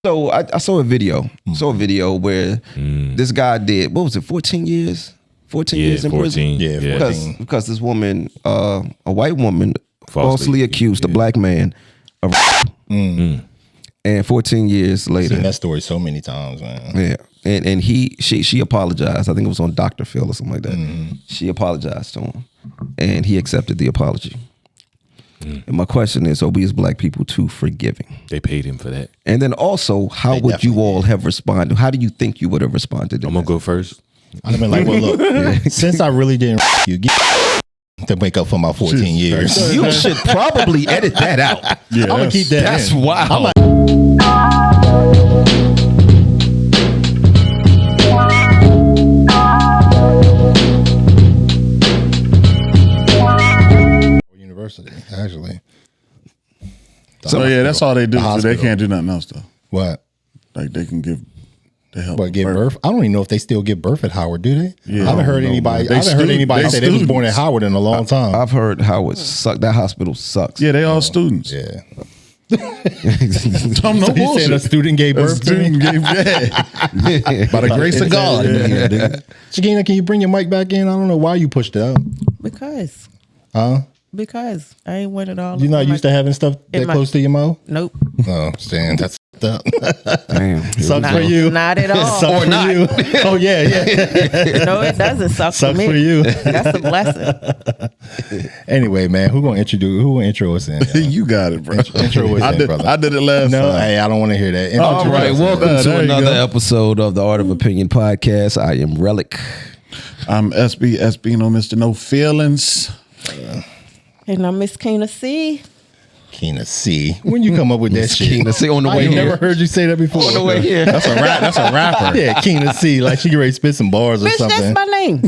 So I saw a video. Where this guy did, what was it, 14 years? 14 years in prison? Yeah, 14. Because this woman, a white woman, falsely accused a black man of and 14 years later. I've seen that story so many times, man. Yeah. And she apologized. I think it was on Dr. Phil or something like that. She apologized to him. And he accepted the apology. And my question is, are we as black people too forgiving? They paid him for that. And then also, how would you all have responded? How do you think you would have responded? I'm going to go first. I'd have been like, well, look, since I really didn't you get to make up for my 14 years. You should probably edit that out. Yeah, I'm going to keep that That's in. wild. University, actually. So yeah, that's all they do. So they can't do nothing else though. What? Like they can give the help. But give birth? I don't even know if they still give birth at Howard, do they? Yeah, I haven't heard anybody. I haven't heard anybody say they was born at Howard in a long time. I've heard Howard suck. That hospital sucks. Yeah, they all students. Yeah. I'm no So you saying a student gave birth to me? By the grace of God. Shakina, can you bring your mic back in? I don't know why you pushed it out. Because. Huh? Because I ain't went it all. You're not used to having stuff that close to your mouth? Nope. Oh, Stan, that's up. Damn. Sucks for you. Not at all. Sucks for not. you. Oh, yeah. No, it doesn't suck Sucks for me. for you. That's a blessing. Anyway, man, who gonna intro us in? You got it, bro. Intro us in, brother. I did it last No, time. hey, I don't want to hear that. All right, welcome to There you another go. episode of the Art of Opinion podcast. I am Relic. I'm SB no Mr. No Feelings. And I'm Miss Kina C. Kina C. When you come up with that shit? Kina C on the I way ain't here. never heard you say that before. On the way here. That's a rapper. Yeah, Kina C. Like she can ready to spit some bars or Bitch, something. that's my name.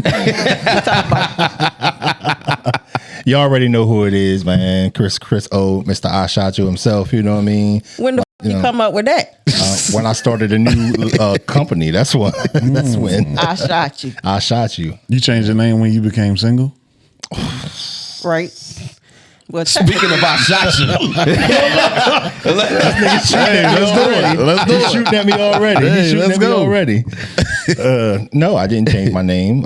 You already know who it is, man. Chris O, Mr. I Shot You himself. You know what I mean? When the f you come up with that? When I started a new company, that's when. That's when I shot you. I shot you. You changed your name when you became single? Right. Well, Speaking of I shot you. Let's do He's shooting at me already. He's shooting at me already. No, I didn't change my name.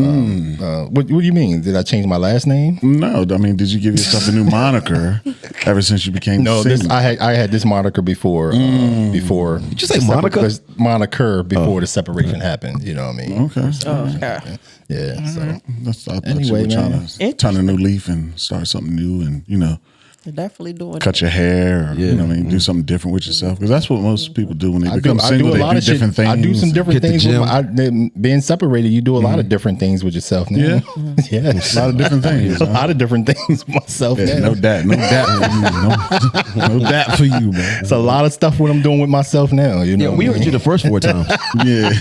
What do you mean? Did I change my last name? No, I mean, did you give yourself a new moniker ever since you became No, single? I had this moniker before. Before Did you say moniker? Moniker before the separation happened. You know what I mean? Okay. yeah. Yeah. So I thought Anyway, you were trying man. to turn a new leaf and start something new and, You're definitely doing cut your hair or, do something different with yourself. Because that's what most people do when they become single. They do different things. I do some different Hit the things. Being separated, you do a lot of different things with yourself now. Yeah. Yes. A lot of different things. A lot of different things with myself Yeah, now. no that for you, man. It's a lot of stuff what I'm doing with myself now. You know, Yeah, we heard you the first 4 times. Yeah.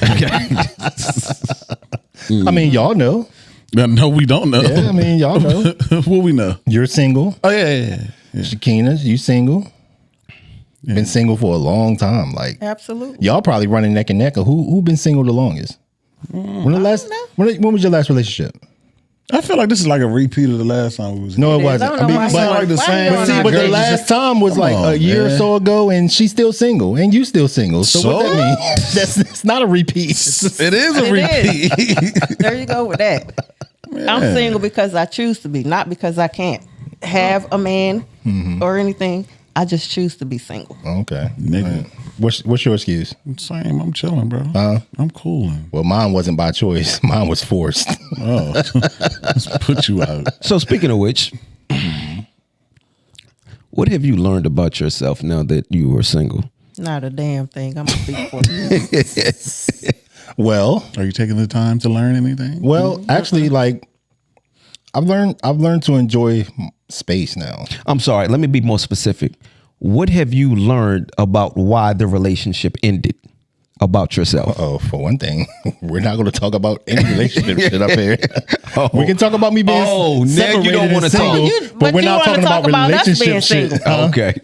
I mean, y'all know. No, we don't know. Yeah, I mean, y'all know. What we know? You're single. Oh yeah. Shakina, you single. Been single for a long time. Like Absolutely. y'all probably running neck and neck. Who been single the longest? When was your last relationship? I feel like this is like a repeat of the last time we was. No, it It is. wasn't. I don't know why but you like the why same- you But on see, our but the grade? last time was like a year or so ago, and she's still single, and you still single. So what that mean? It's not a repeat. It is a It repeat. There you go with that. I'm single because I choose to be, not because I can't have a man or anything. I just choose to be single. Okay, Nigga. What's your excuse? Same. I'm chilling, bro. I'm cooling. Well, mine wasn't by choice. Mine was forced. Oh, let's put you out. So speaking of which, what have you learned about yourself now that you are single? Not a damn thing. I'm gonna speak for you. Well, Are you taking the time to learn anything? actually, like I've learned to enjoy space now. I'm sorry, let me be more specific. What have you learned about why the relationship ended about yourself? Oh, for one thing, we're not going to talk about any relationship shit up here. We can talk about me being now separated you don't and wanna talk. single, But but we're you not wanna talking talk about about us relationship being shit. single. Okay.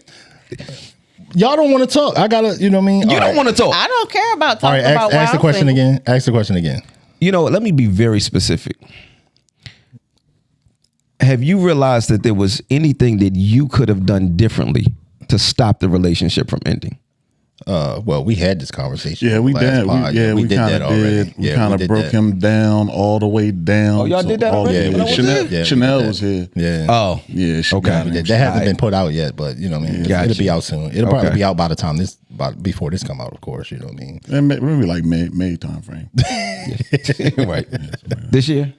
Y'all don't want to talk. I gotta, you know what I mean? You don't want to talk. I don't care about All talking right, about ask the why question I'm single. again. Ask the question again. You know what? Let me be very specific. Have you realized that there was anything that you could have done differently to stop the relationship from ending? Well, we had this conversation. Yeah, we did. We did that already. We kind of broke him down all the way down. Oh, y'all did that already? Chanel was here. Yeah. Oh, yeah. Okay. That hasn't been put out yet, but you know what I mean. It'll be out soon. It'll probably be out by the time before this come out, of course. You know what I mean. And maybe like May time frame. Right. This year.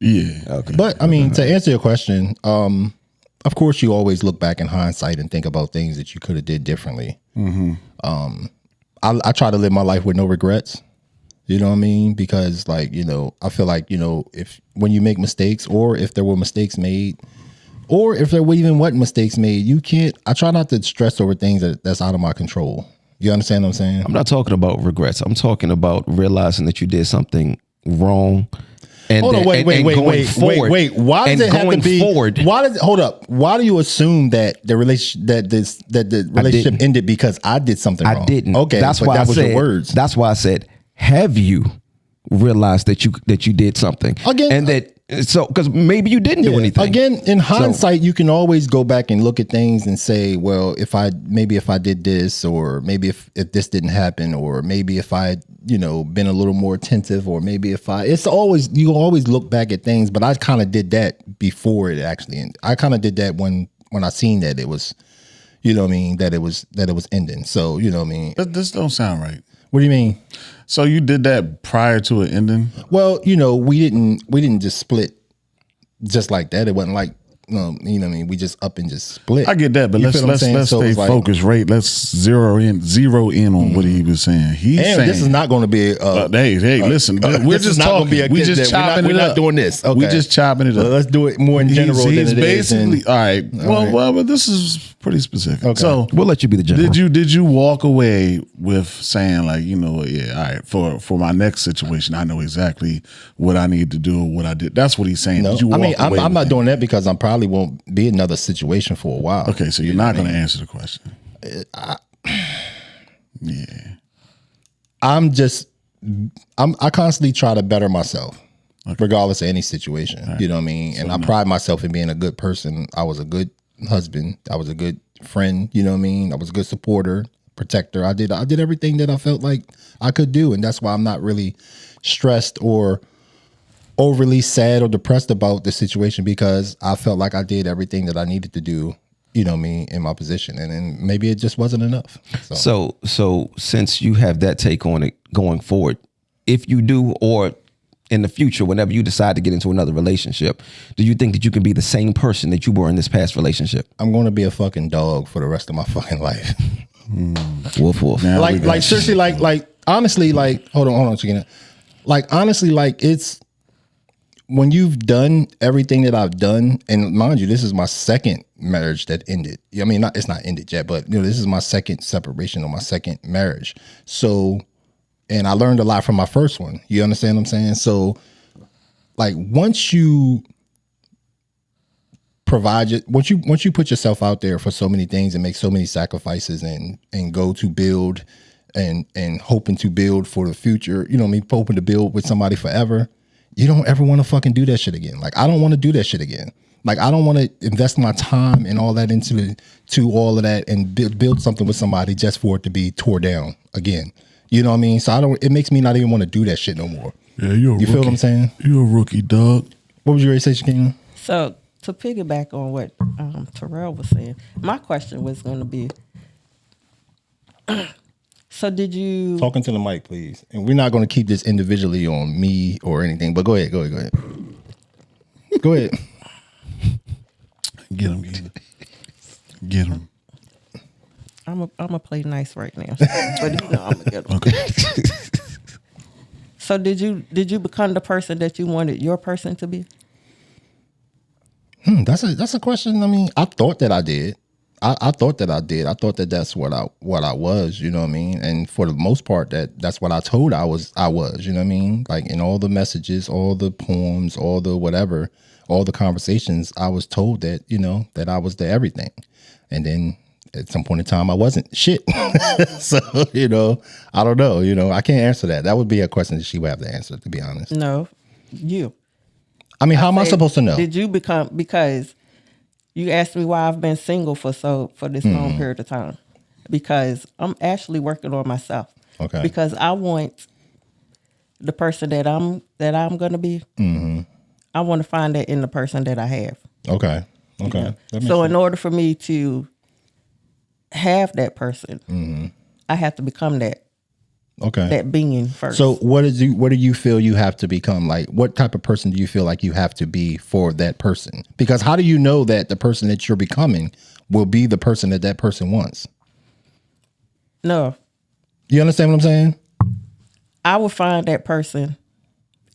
Yeah. Okay. But I mean, to answer your question, of course, you always look back in hindsight and think about things that you could have did differently. Mm-hmm. I try to live my life with no regrets. You know what I mean? Because like, you know, I feel like, you know, when you make mistakes, or if there were mistakes made, or if there even wasn't mistakes made, I try not to stress over things that's out of my control. You understand what I'm saying? I'm not talking about regrets. I'm talking about realizing that you did something wrong. And hold on, wait. Why does it have to be? Hold up. Why do you assume that the relationship ended because I did something wrong? I didn't. Okay, that's why that was your words. That's why I said, have you realized that you did something again? And that because maybe you didn't do anything. Again, in hindsight, you can always go back and look at things and say, well, if I did this, or maybe if this didn't happen, or maybe if I been a little more attentive, or maybe you always look back at things. But I kind of did that before it actually ended. I kind of did that when I seen that it was, you know what I mean, that it was ending. So you know what I mean. This don't sound right. What do you mean? So you did that prior to it ending? Well, we didn't just split just like that. It wasn't like, you know what I mean, we just up and just split. I get that, but let's stay focused, right? Let's zero in on what he was saying. He's saying this is not going to be listen, we're just talking. We just chopping it up. We're not doing this. Okay. We just chopping it up. Let's do it more in general than it basically, is. All right. Well, but this is pretty specific. Okay. So we'll let you be the general. Did you walk away with saying like, you know what, all right, for my next situation, I know exactly what I need to do or what I did. That's what he's saying. No, did you walk away I'm not doing that because I'm probably won't be another situation for a while. Okay, so you're not going to answer the question. I constantly try to better myself, regardless of any situation. Right. You know what I mean? And I pride myself in being a good person. I was a good husband. I was a good friend. You know what I mean? I was a good supporter, protector. I did everything that I felt like I could do, and that's why I'm not really stressed or overly sad or depressed about the situation, because I felt like I did everything that I needed to do, you know me, in my position, and then maybe it just wasn't enough. So since you have that take on it going forward, if you do, or in the future, whenever you decide to get into another relationship, do you think that you can be the same person that you were in this past relationship? I'm going to be a fucking dog for the rest of my fucking life. Woof woof. Like seriously, like honestly, like hold on again. Like honestly, like it's. When you've done everything that I've done, and mind you, this is my second marriage that ended. I mean, it's not ended yet, but this is my second separation or my second marriage. So, and I learned a lot from my first one. You understand what I'm saying? So, like once you provide it, once you put yourself out there for so many things and make so many sacrifices and go to build and hoping to build for the future, you know what I mean, hoping to build with somebody forever. You don't ever want to fucking do that shit again. Like, I don't want to do that shit again. Like, I don't want to invest my time and all that to all of that and build something with somebody just for it to be tore down again. You know what I mean? So it makes me not even want to do that shit no more. Yeah, you feel what I'm saying? You're a rookie, dog. What was you ready to say, Shakina? So to piggyback on what Terrell was saying, my question was going to be, so did you... Talking to the mic, please. And we're not going to keep this individually on me or anything, but go ahead. Go ahead. Get him. I'm gonna play nice right now, but I'm gonna get him. Okay. So did you become the person that you wanted your person to be? That's a question. I mean, I thought that I did. I thought that I did. I thought that that's what I was, you know what I mean? And for the most part, that's what I told I was, you know what I mean? Like in all the messages, all the poems, all the whatever, all the conversations, I was told that, that I was the everything. And then at some point in time, I wasn't shit. So, I don't know, I can't answer that. That would be a question that she would have to answer, to be honest. No, you. I mean, how am I supposed to know? Did you become, because you asked me why I've been single for this long period of time. because I'm actually working on myself. Okay. Because I want the person that I'm going to be. Mm-hmm. I want to find that in the person that I have. Okay. Okay. You know? That makes So sense. in order for me to have that person, I have to become that Okay. being first. So what do you feel you have to become? Like, what type of person do you feel like you have to be for that person? Because how do you know that the person that you're becoming will be the person that person wants? No, You understand what I'm saying? I will find that person.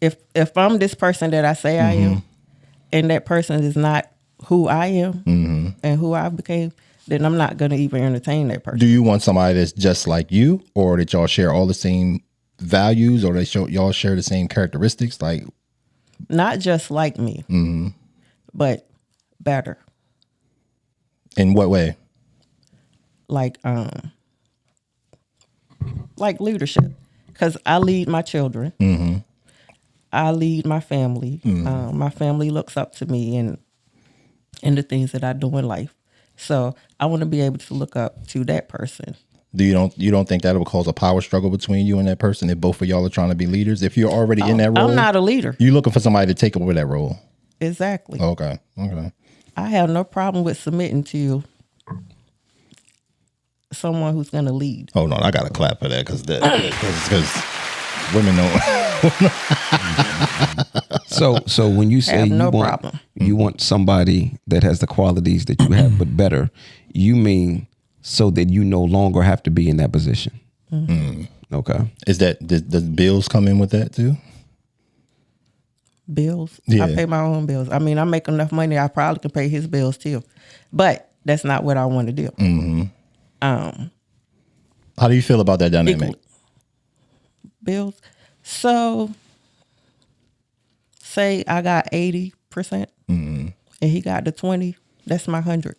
If I'm this person that I say I am, and that person is not who I am and who I became, then I'm not going to even entertain that person. Do you want somebody that's just like you, or that y'all share all the same values, or y'all share the same characteristics? Like, Not just like me, but better. in what way? Like leadership, because I lead my children. I lead my family. My family looks up to me and the things that I do in life. So I want to be able to look up to that person. You don't think that will cause a power struggle between you and that person if both of y'all are trying to be leaders? If you're already in that role, I'm not a leader. you're looking for somebody to take over that role. Exactly. Okay. I have no problem with submitting to someone who's going to lead. Hold on, I got to clap for that because women don't. So when you say problem. you want somebody that has the qualities that you have but better, you mean so that you no longer have to be in that position. Okay. Is that does bills come in with that too? Bills. Yeah. I pay my own bills. I mean, I make enough money. I probably can pay his bills too, but that's not what I want to do. How do you feel about that dynamic? Bills. So, say I got 80%, and he got the 20. That's my 100.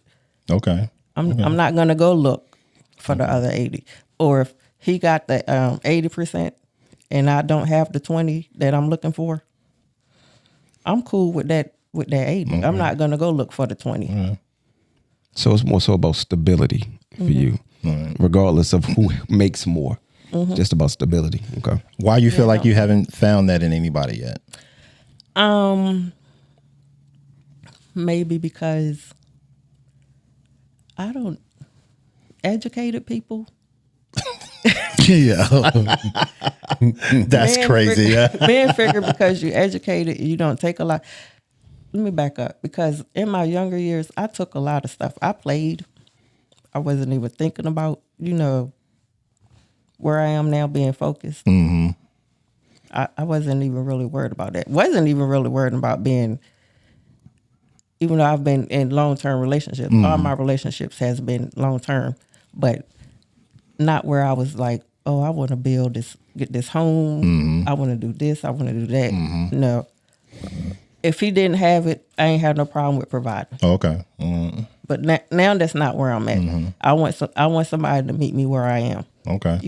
Okay. I'm not gonna go look for the other 80. Or if he got the 80% and I don't have the 20 that I'm looking for, I'm cool with that 80. I'm not gonna go look for the 20. So it's more so about stability for you, regardless of who makes more. Just about stability. Okay. Why you feel like you haven't found that in anybody yet? Maybe because I don't educated people. Yeah. That's crazy. Yeah. Men figure because you're educated, you don't take a lot. Let me back up, because in my younger years, I took a lot of stuff. I played. I wasn't even thinking about, where I am now, being focused. I wasn't even really worried about that. Wasn't even really worried about being, even though I've been in long-term relationships. All my relationships has been long-term, but not where I was like, oh, I want to build this, get this home. I want to do this. I want to do that. No. If he didn't have it, I ain't have no problem with providing. Okay. But now that's not where I'm at. I want somebody to meet me where I am. Okay.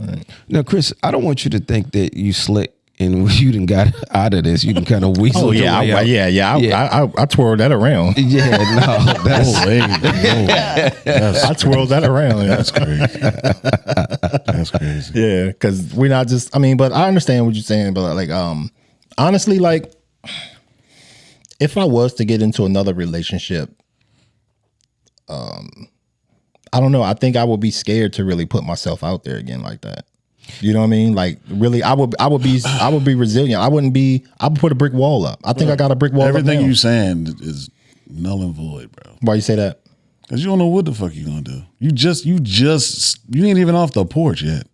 Right. Now, Chris, I don't want you to think that you slick and you done got out of this. You can kind of weasel. Oh yeah, I twirled that around. Yeah, no, that's I twirled that around. That's crazy. That's crazy. Yeah, because we're not just. I mean, but I understand what you're saying. But like, honestly, like, if I was to get into another relationship, I don't know. I think I would be scared to really put myself out there again like that. You know what I mean? Like, really, I would be resilient. I would put a brick wall up. I think I got a brick wall. Everything you saying is null and void, bro. Why you say that? Because you don't know what the fuck you gonna do. You ain't even off the porch yet.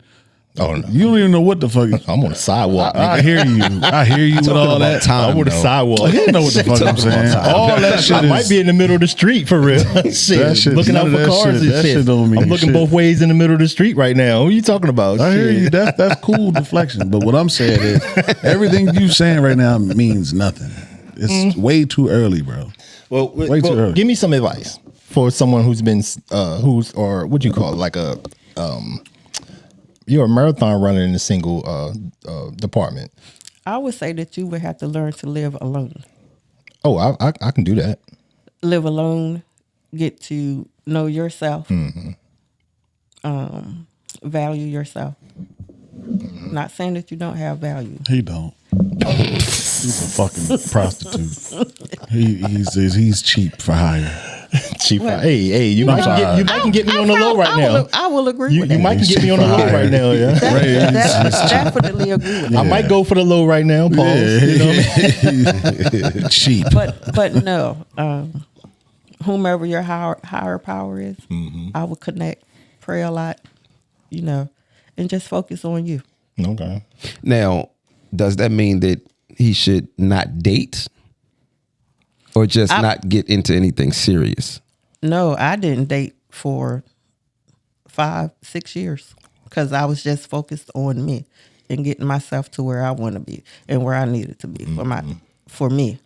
Oh no. You don't even know what the fuck. I'm on the sidewalk. I hear you. I hear you with all that. I'm on the sidewalk. You know what the fuck I'm saying. All that shit. I might be in the middle of the street for real. Shit, looking out for cars and shit. Don't mean I'm looking shit. both ways in the middle of the street right now. What are you talking about? I hear Shit. you. That's cool deflection. But what I'm saying is, everything you saying right now means nothing. It's way too early, bro. Well, Way too early. Give me some advice for someone who's been or what you call it, like a you're a marathon runner in a single department. I would say that you would have to learn to live alone. Oh, I can do that. Live alone, get to know yourself, value yourself. Not saying that you don't have value. He don't. He's a fucking prostitute. He's cheap for hire. Cheap. Hey, you might can get me on the low right now. I will agree with that. You might can get me on the low right now. Yeah, Definitely agree with that. I might go for the low right now. Pause. You know what I mean? Cheap. But no, whomever your higher power is, I would connect, pray a lot, and just focus on you. Okay. Now, does that mean that he should not date? Or just not get into anything serious? No, I didn't date for 5-6 years because I was just focused on me and getting myself to where I want to be and where I needed to be for me.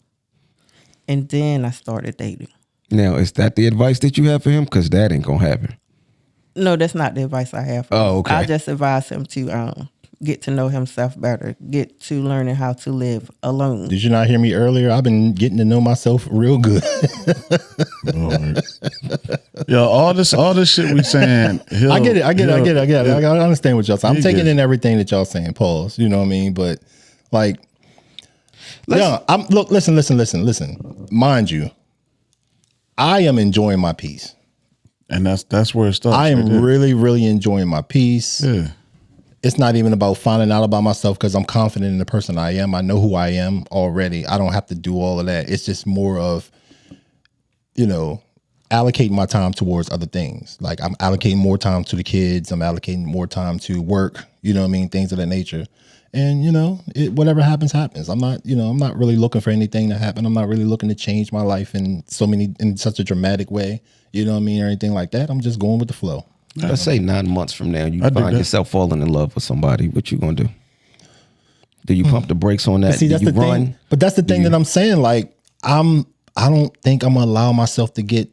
And then I started dating. Now, is that the advice that you have for him? Because that ain't gonna happen. No, that's not the advice I have for him. Oh, okay. I just advise him to get to know himself better, get to learning how to live alone. Did you not hear me earlier? I've been getting to know myself real good. Yo, all this shit we saying. I get it. I understand what y'all saying. I'm taking in everything that y'all saying. Pause. You know what I mean? But like, listen. Mind you, I am enjoying my peace, and that's where it starts. I am really, really enjoying my peace. Yeah. It's not even about finding out about myself because I'm confident in the person I am. I know who I am already. I don't have to do all of that. It's just more of, allocating my time towards other things. Like I'm allocating more time to the kids. I'm allocating more time to work, you know what I mean? Things of that nature. And, whatever happens, happens. I'm not really looking for anything to happen. I'm not really looking to change my life in such a dramatic way, you know what I mean? Or anything like that. I'm just going with the flow. Let's say 9 months from now, you find yourself falling in love with somebody. What you gonna do? Do you pump the brakes on that? See, that's the run? thing. But that's the thing that I'm saying. Like, I don't think I'm gonna allow myself to get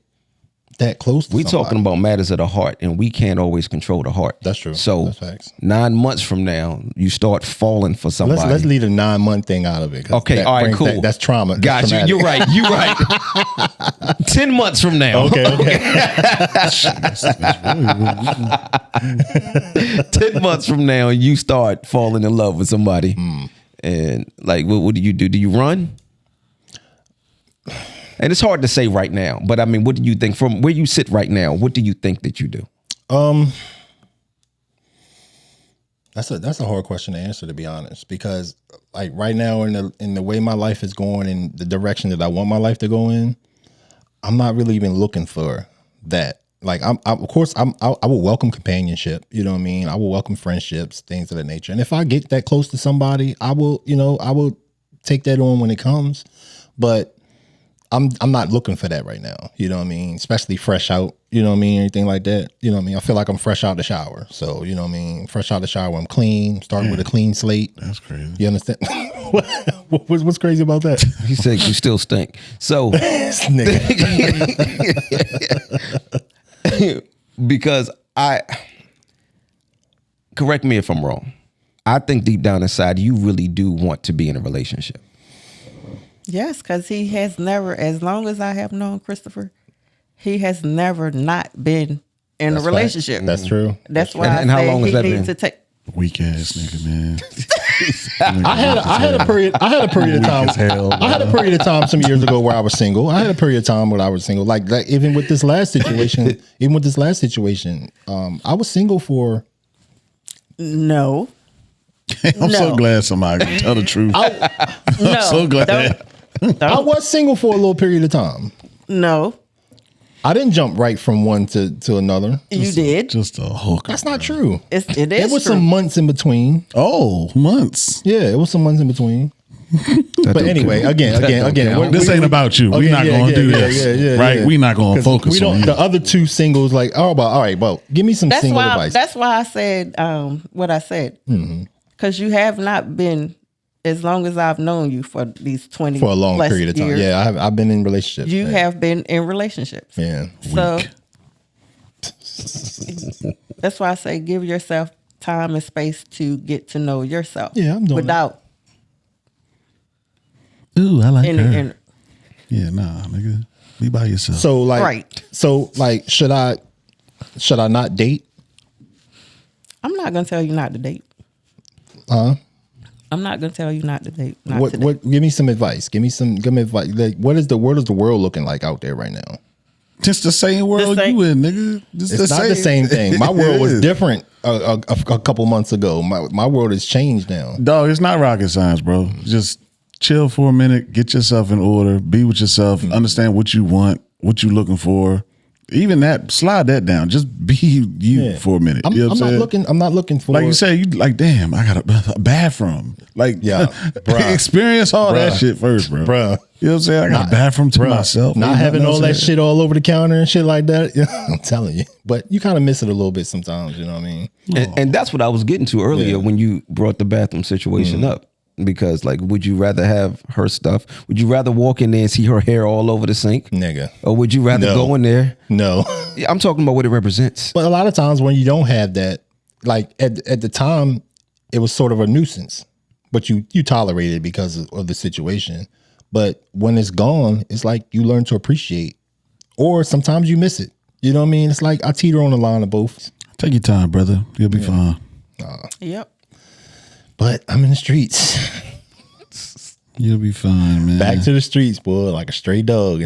that close to somebody. Talking about matters of the heart, and we can't always control the heart. That's true. So that's facts. 9 months from now, you start falling for somebody. Let's leave the 9-month thing out of it. Okay, all right, cool. That's trauma. Got you. You're right. 10 months from now. Okay. 10 months from now, you start falling in love with somebody. And like, what do you do? Do you run? And it's hard to say right now, but I mean, what do you think from where you sit right now? What do you think that you do? That's a hard question to answer, to be honest, because like right now in the way my life is going in the direction that I want my life to go in, I'm not really even looking for that. Like I will welcome companionship. You know what I mean? I will welcome friendships, things of that nature. And if I get that close to somebody, I will take that on when it comes. But I'm not looking for that right now. You know what I mean? Especially fresh out, you know what I mean? Anything like that. You know what I mean? I feel like I'm fresh out the shower. So, you know what I mean? Fresh out the shower, I'm clean, starting with a clean slate. That's crazy. You understand? What's crazy about that? He said you still stink. So because correct me if I'm wrong. I think deep down inside you really do want to be in a relationship. Yes, because he has never, as long as I have known Christopher, he has never not been in a relationship. That's true. That's why and how long has that been? To take. Weak ass nigga, man. I had a period of time. I had a period of time some years ago where I was single. I had a period of time where I was single. Like even with this last situation, I was single for. No. I'm so glad somebody can tell the truth. I'm so glad. I was single for a little period of time. No. I didn't jump right from one to another. You did. Just a hooker. That's not true. It is There was true. some months in between. Oh, months. Yeah, it was some months in between. But anyway, again, this ain't about you. We're not going to do this, right? We're not going to focus on you. The other two singles, like, all right, well, give me some single advice. That's why I said what I said. Because you have not been, as long as I've known you for these 20 for a long period of time. years, Yeah, I've been in relationships. You have been in relationships. Yeah. So that's why I say give yourself time and space to get to know yourself. Yeah, I'm doing without. Ooh, I like her. Yeah, nah, nigga, be by yourself. So like, should I not date? I'm not gonna tell you not to date. I'm not gonna tell you not to date. What? Give me some advice. Give me advice. Like, what is the world looking like out there right now? Just the same world you in, nigga. It's not the same thing. My world was different a couple months ago. My world has changed now. Dog, it's not rocket science, bro. Just chill for a minute, get yourself in order, be with yourself, understand what you want, what you looking for. Even that, slide that down. Just be you for a minute. I'm not looking for, like you say, you like, damn, I got a bathroom. Like, experience all that shit first, bro. You know what I'm saying? I got a bathroom to myself. Not having all that shit all over the counter and shit like that. I'm telling you. But you kind of miss it a little bit sometimes, you know what I mean? And that's what I was getting to earlier when you brought the bathroom situation up. Because, like, would you rather have her stuff? Would you rather walk in there and see her hair all over the sink? Nigga. Or would you rather go in there? No. I'm talking about what it represents. But a lot of times when you don't have that, like, at the time, it was sort of a nuisance. But you tolerate it because of the situation. But when it's gone, it's like you learn to appreciate. Or sometimes you miss it. You know what I mean? It's like I teeter on the line of both. Take your time, brother. You'll be fine. Yep. But I'm in the streets. You'll be fine, man. Back to the streets, boy, like a stray dog.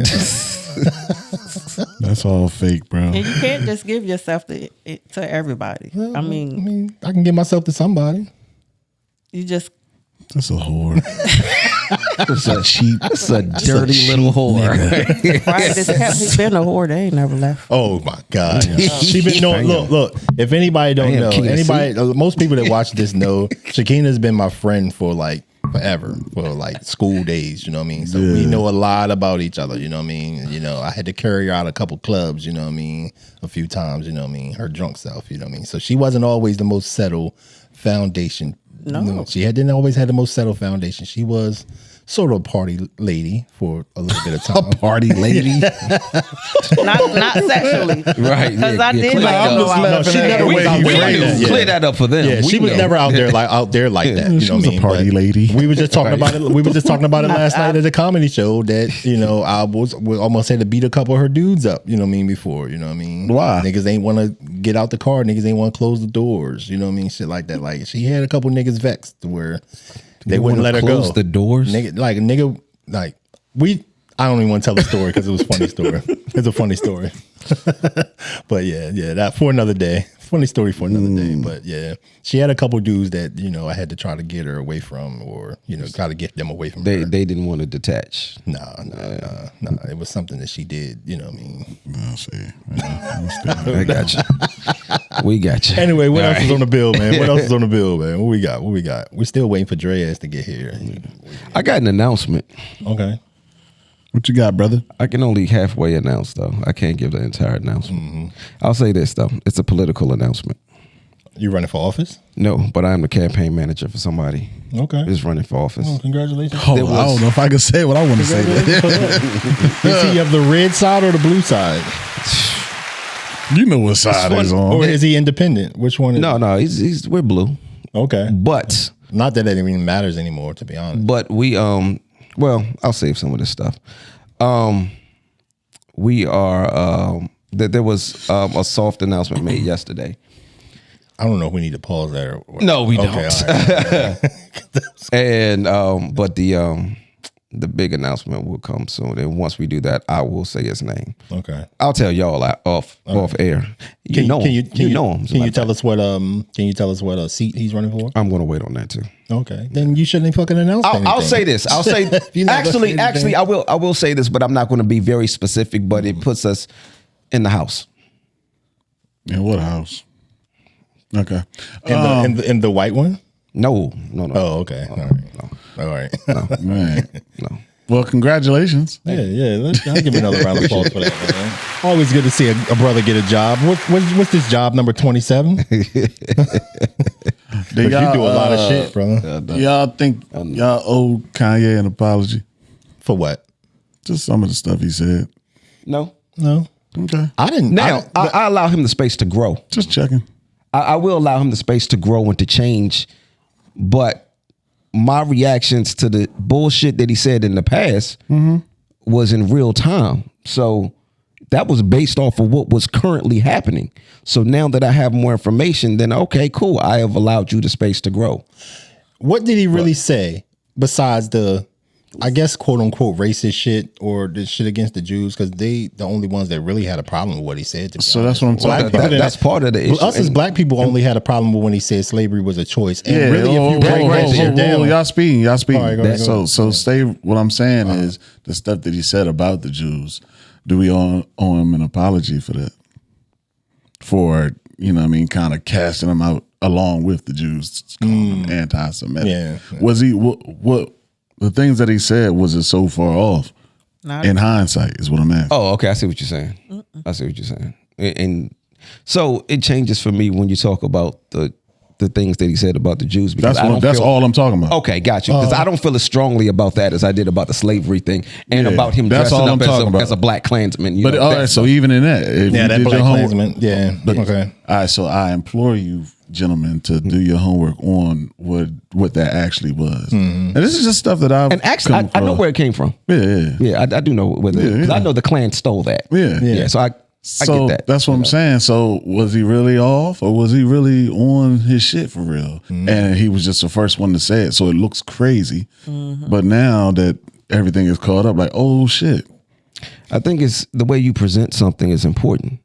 That's all fake, bro. And you can't just give yourself to everybody. Well, I mean, I can give myself to somebody. You just. That's a whore. It's a cheap. It's a dirty little whore. He's been a whore. They ain't never left. Oh my God. She been look. If anybody don't know, most people that watch this know, Shakina's been my friend for like forever, for like school days, you know what I mean? So we know a lot about each other, you know what I mean? You know, I had to carry her out a couple clubs, you know what I mean? A few times, you know what I mean? Her drunk self, you know what I mean? So she wasn't always the most settled foundation. No. She didn't always have the most settled foundation. She was sort of a party lady for a little bit of time. A party lady? not sexually. Right. Because I did like I'm just laughing she at never the was way out he there like phrased that. it. Clear that up for them. Yeah, she was never out there like that. You She know was what I mean? a party But lady. We were just talking about it. We were just talking about it last night at the comedy show that, you know, I almost had to beat a couple of her dudes up, you know what I mean, before, you know what I mean? Why? Niggas ain't want to get out the car. Niggas ain't want to close the doors. You know what I mean? Shit like that. Like, she had a couple niggas vexed to where they wouldn't let her go. Close the doors? I don't even want to tell the story because it was a funny story. It's a funny story. But yeah, that for another day. Funny story for another day. But yeah, she had a couple dudes that, you know, I had to try to get her away from, or, you know, try to get them away from her. They didn't want to detach. Nah. It was something that she did, you know what I mean? I'll see. I got you. We got you. Anyway, what else is on the bill, man? What else is on the bill, man? What we got? We're still waiting for Dreaz to get here. I got an announcement. Okay. What you got, brother? I can only halfway announce, though. I can't give the entire announcement. I'll say this, though. It's a political announcement. You running for office? No, but I am the campaign manager for somebody who's running for office. Oh, congratulations. I don't know if I can say what I want to say. Is he of the red side or the blue side? You know what side is on. Or is he independent? Which one is No, we're blue. Okay. But not that it even matters anymore, to be honest. But we well, I'll save some of this stuff. We are there was a soft announcement made yesterday. I don't know if we need to pause that or no, we don't. All right. And but the big announcement will come soon. And once we do that, I will say his name. Okay. I'll tell y'all off air. You know him. Can you tell us what seat he's running for? I'm gonna wait on that too. Okay. Then you shouldn't fucking announce anything. I'll say this. I'll say actually I will say this, but I'm not gonna be very specific, but it puts us in the house. In what house? Okay. In the white one? No. Oh, okay. All right. No. Man. No. Well, congratulations. Yeah. I'll give another round of applause for that, man. Always good to see a brother get a job. What's this job number 27? You do a lot of shit, brother. Y'all think y'all owe Kanye an apology? For what? Just some of the stuff he said. No. Okay. I didn't. Now, I allow him the space to grow. Just checking. I will allow him the space to grow and to change, but my reactions to the bullshit that he said in the past was in real time. So that was based off of what was currently happening. So now that I have more information, then okay, cool. I have allowed you the space to grow. What did he really say besides the, I guess, quote unquote racist shit or the shit against the Jews? Because they the only ones that really had a problem with what he said. So that's what I'm talking about. That's part of the issue. Us as black people only had a problem with when he said slavery was a choice. And yeah, really, if you break that shit down, y'all speaking. All right, go ahead. So stay. What I'm saying is the stuff that he said about the Jews. Do we owe him an apology for that? For, you know what I mean, kind of casting them out along with the Jews, calling them anti-Semitic. Yeah. Was he what the things that he said, was it so far off? In hindsight is what I'm asking. Oh, okay. I see what you're saying. I see what you're saying. And so it changes for me when you talk about the things that he said about the Jews. Because that's all I'm talking about. Okay, got you. Because I don't feel as strongly about that as I did about the slavery thing and about him dressing up as a black Klansman. But all right, so even in that, if you that did black your Klansman, okay. All right, so I implore you, gentlemen, to do your homework on what that actually was. And this is just stuff that I've and actually I know where it came from. Yeah. I do know where because I know the Klan stole that. Yeah. So I get that. That's what I'm saying. So was he really off, or was he really on his shit for real? And he was just the first one to say it, so it looks crazy. But now that everything is caught up, like, oh shit. I think it's the way you present something is important.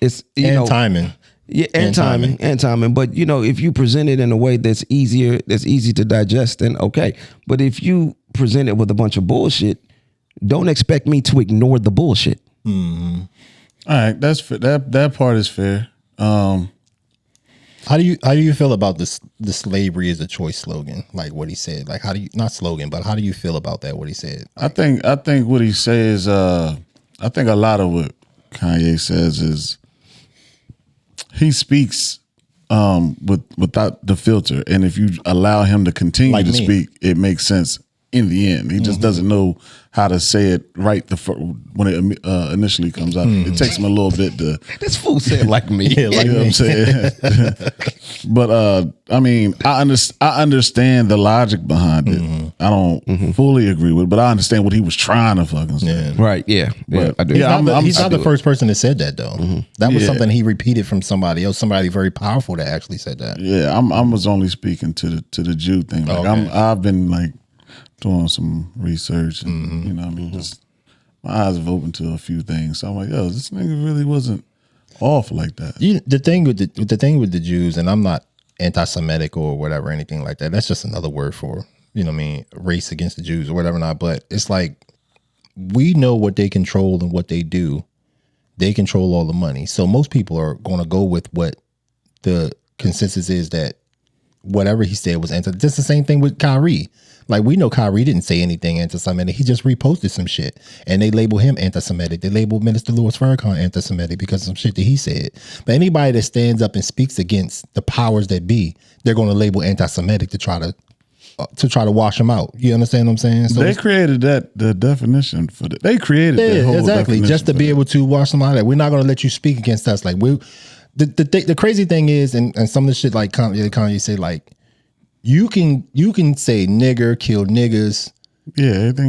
It's timing. Yeah, and timing. But if you present it in a way that's easy to digest, then okay. But if you present it with a bunch of bullshit, don't expect me to ignore the bullshit. All right, that's that part is fair. How do you feel about this? The slavery is a choice slogan, like what he said. Like, how do you feel about that? What he said? Like, I think what he says. I think a lot of what Kanye says is he speaks without the filter, and if you allow him to continue to speak, it makes sense in the end. He just doesn't know how to say it right when it initially comes out. It takes him a little bit to. This fool said like me. Yeah, like you know what I'm saying? But I mean, I understand the logic behind it. I don't fully agree with it, but I understand what he was trying to fucking say. Right, yeah. I do. He's not the first person that said that though. That was something he repeated from somebody else, somebody very powerful that actually said that. Yeah, I was only speaking to the Jew thing. Like I've been like doing some research and you know what I mean, just my eyes have opened to a few things. So I'm like, yo, this nigga really wasn't off like that. The thing with the Jews, and I'm not anti-Semitic or whatever, anything like that. That's just another word for, race against the Jews or whatever not. But it's like, we know what they control and what they do. They control all the money. So most people are going to go with what the consensus is, that whatever he said was anti. Just the same thing with Kyrie. Like, we know Kyrie didn't say anything anti-Semitic. He just reposted some shit, and they label him anti-Semitic. They label Minister Louis Farrakhan anti-Semitic because of some shit that he said. But anybody that stands up and speaks against the powers that be, they're going to label anti-Semitic to try to wash them out. You understand what I'm saying? So they created the definition for that. They created that whole definition just to be able to wash them out. We're not going to let you speak against us. Like, the crazy thing is, and some of the shit like Kanye say, like, you can say nigger, kill niggas,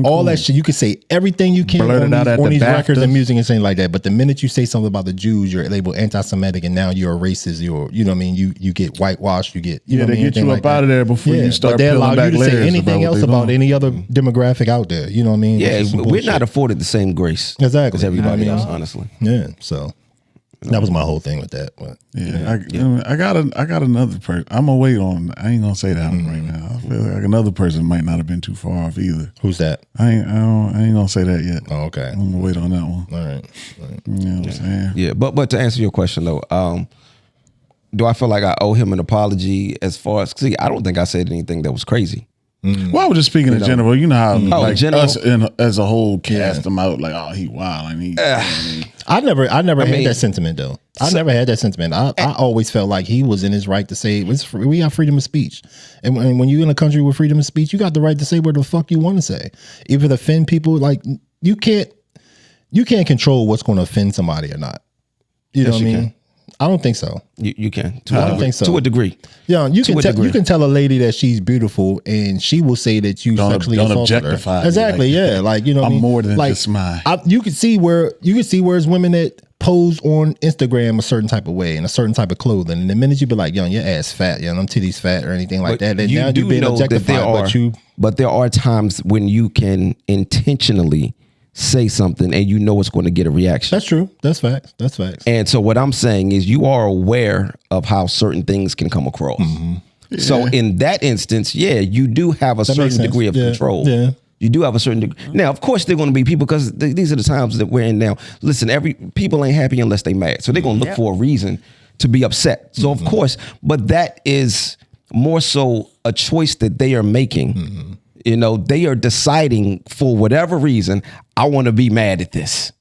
all that shit. You can say everything you can on these records and music and saying like that. But the minute you say something about the Jews, you're labeled anti-Semitic, and now you're a racist. You know what I mean? You get whitewashed. You get they get you up out of there before you start. But they allow you to say anything else about any other demographic out there. You know what I mean? Yeah, we're not afforded the same grace as everybody else, honestly. Yeah, so. That was my whole thing with that. But I got another person. I'm gonna wait on. I ain't gonna say that one right now. I feel like another person might not have been too far off either. Who's that? I ain't gonna say that yet. Oh, okay. I'm gonna wait on that one. All right. You know what I'm saying? Yeah, but to answer your question though, do I feel like I owe him an apology as far as? See, I don't think I said anything that was crazy. Well, I was just speaking in general. You know how like us as a whole cast him out like, oh, he wild and he. I never had that sentiment though. I never had that sentiment. I always felt like he was in his right to say we have freedom of speech, and when you're in a country with freedom of speech, you got the right to say what the fuck you want to say. If it offend people, like you can't control what's going to offend somebody or not. You know what I mean? I don't think so. You can. I don't think so. To a degree. Yeah, you can tell a lady that she's beautiful, and she will say that you sexually assaulted her. Objectify. Exactly. Yeah. Like, you know, I'm what I mean? more than like, just my. You can see where it's women that pose on Instagram a certain type of way and a certain type of clothing, and the minute you be like, "Yo, your ass fat, yo, them titties fat," or anything like that, then now you're being objectified. But there are times when you can intentionally say something and you know it's going to get a reaction. That's true. That's facts. That's facts. And so what I'm saying is you are aware of how certain things can come across. Yeah. So in that instance, yeah, you do have a certain degree of control. Yeah. You do have a certain degree. Now, of course, they're going to be people because these are the times that we're in now. Listen, people ain't happy unless they mad. So they're going to look for a reason to be upset. So of course, but that is more so a choice that they are making. You know, they are deciding for whatever reason, I want to be mad at this,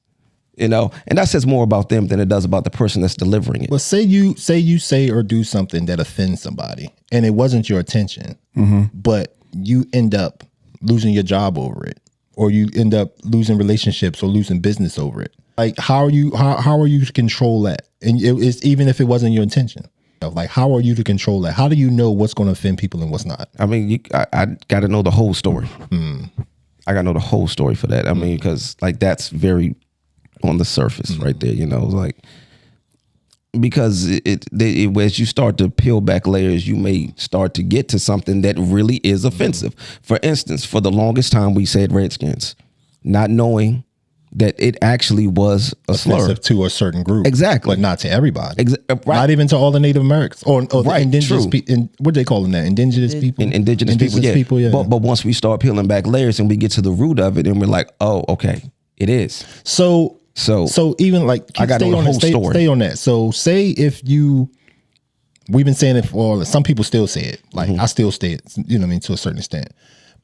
you know, and that says more about them than it does about the person that's delivering it. Well, say you say or do something that offends somebody and it wasn't your intention, but you end up losing your job over it, or you end up losing relationships or losing business over it. Like, how are you to control that? And it's even if it wasn't your intention. Like, how are you to control that? How do you know what's going to offend people and what's not? I mean, I got to know the whole story. I got to know the whole story for that. I mean, because like that's very on the surface right there, you know, like because as you start to peel back layers, you may start to get to something that really is offensive. For instance, for the longest time, we said Redskins, not knowing that it actually was a slur to a certain group, exactly, but not to everybody, right. Not even to all the Native Americans or right, indigenous people. What they calling that? Indigenous people. Indigenous people. Yeah. But once we start peeling back layers and we get to the root of it, and we're like, oh, okay, it is. So even like I got to know the whole story. Stay on that. So say if we've been saying it for some people still say it. Like I still say it. You know what I mean, to a certain extent.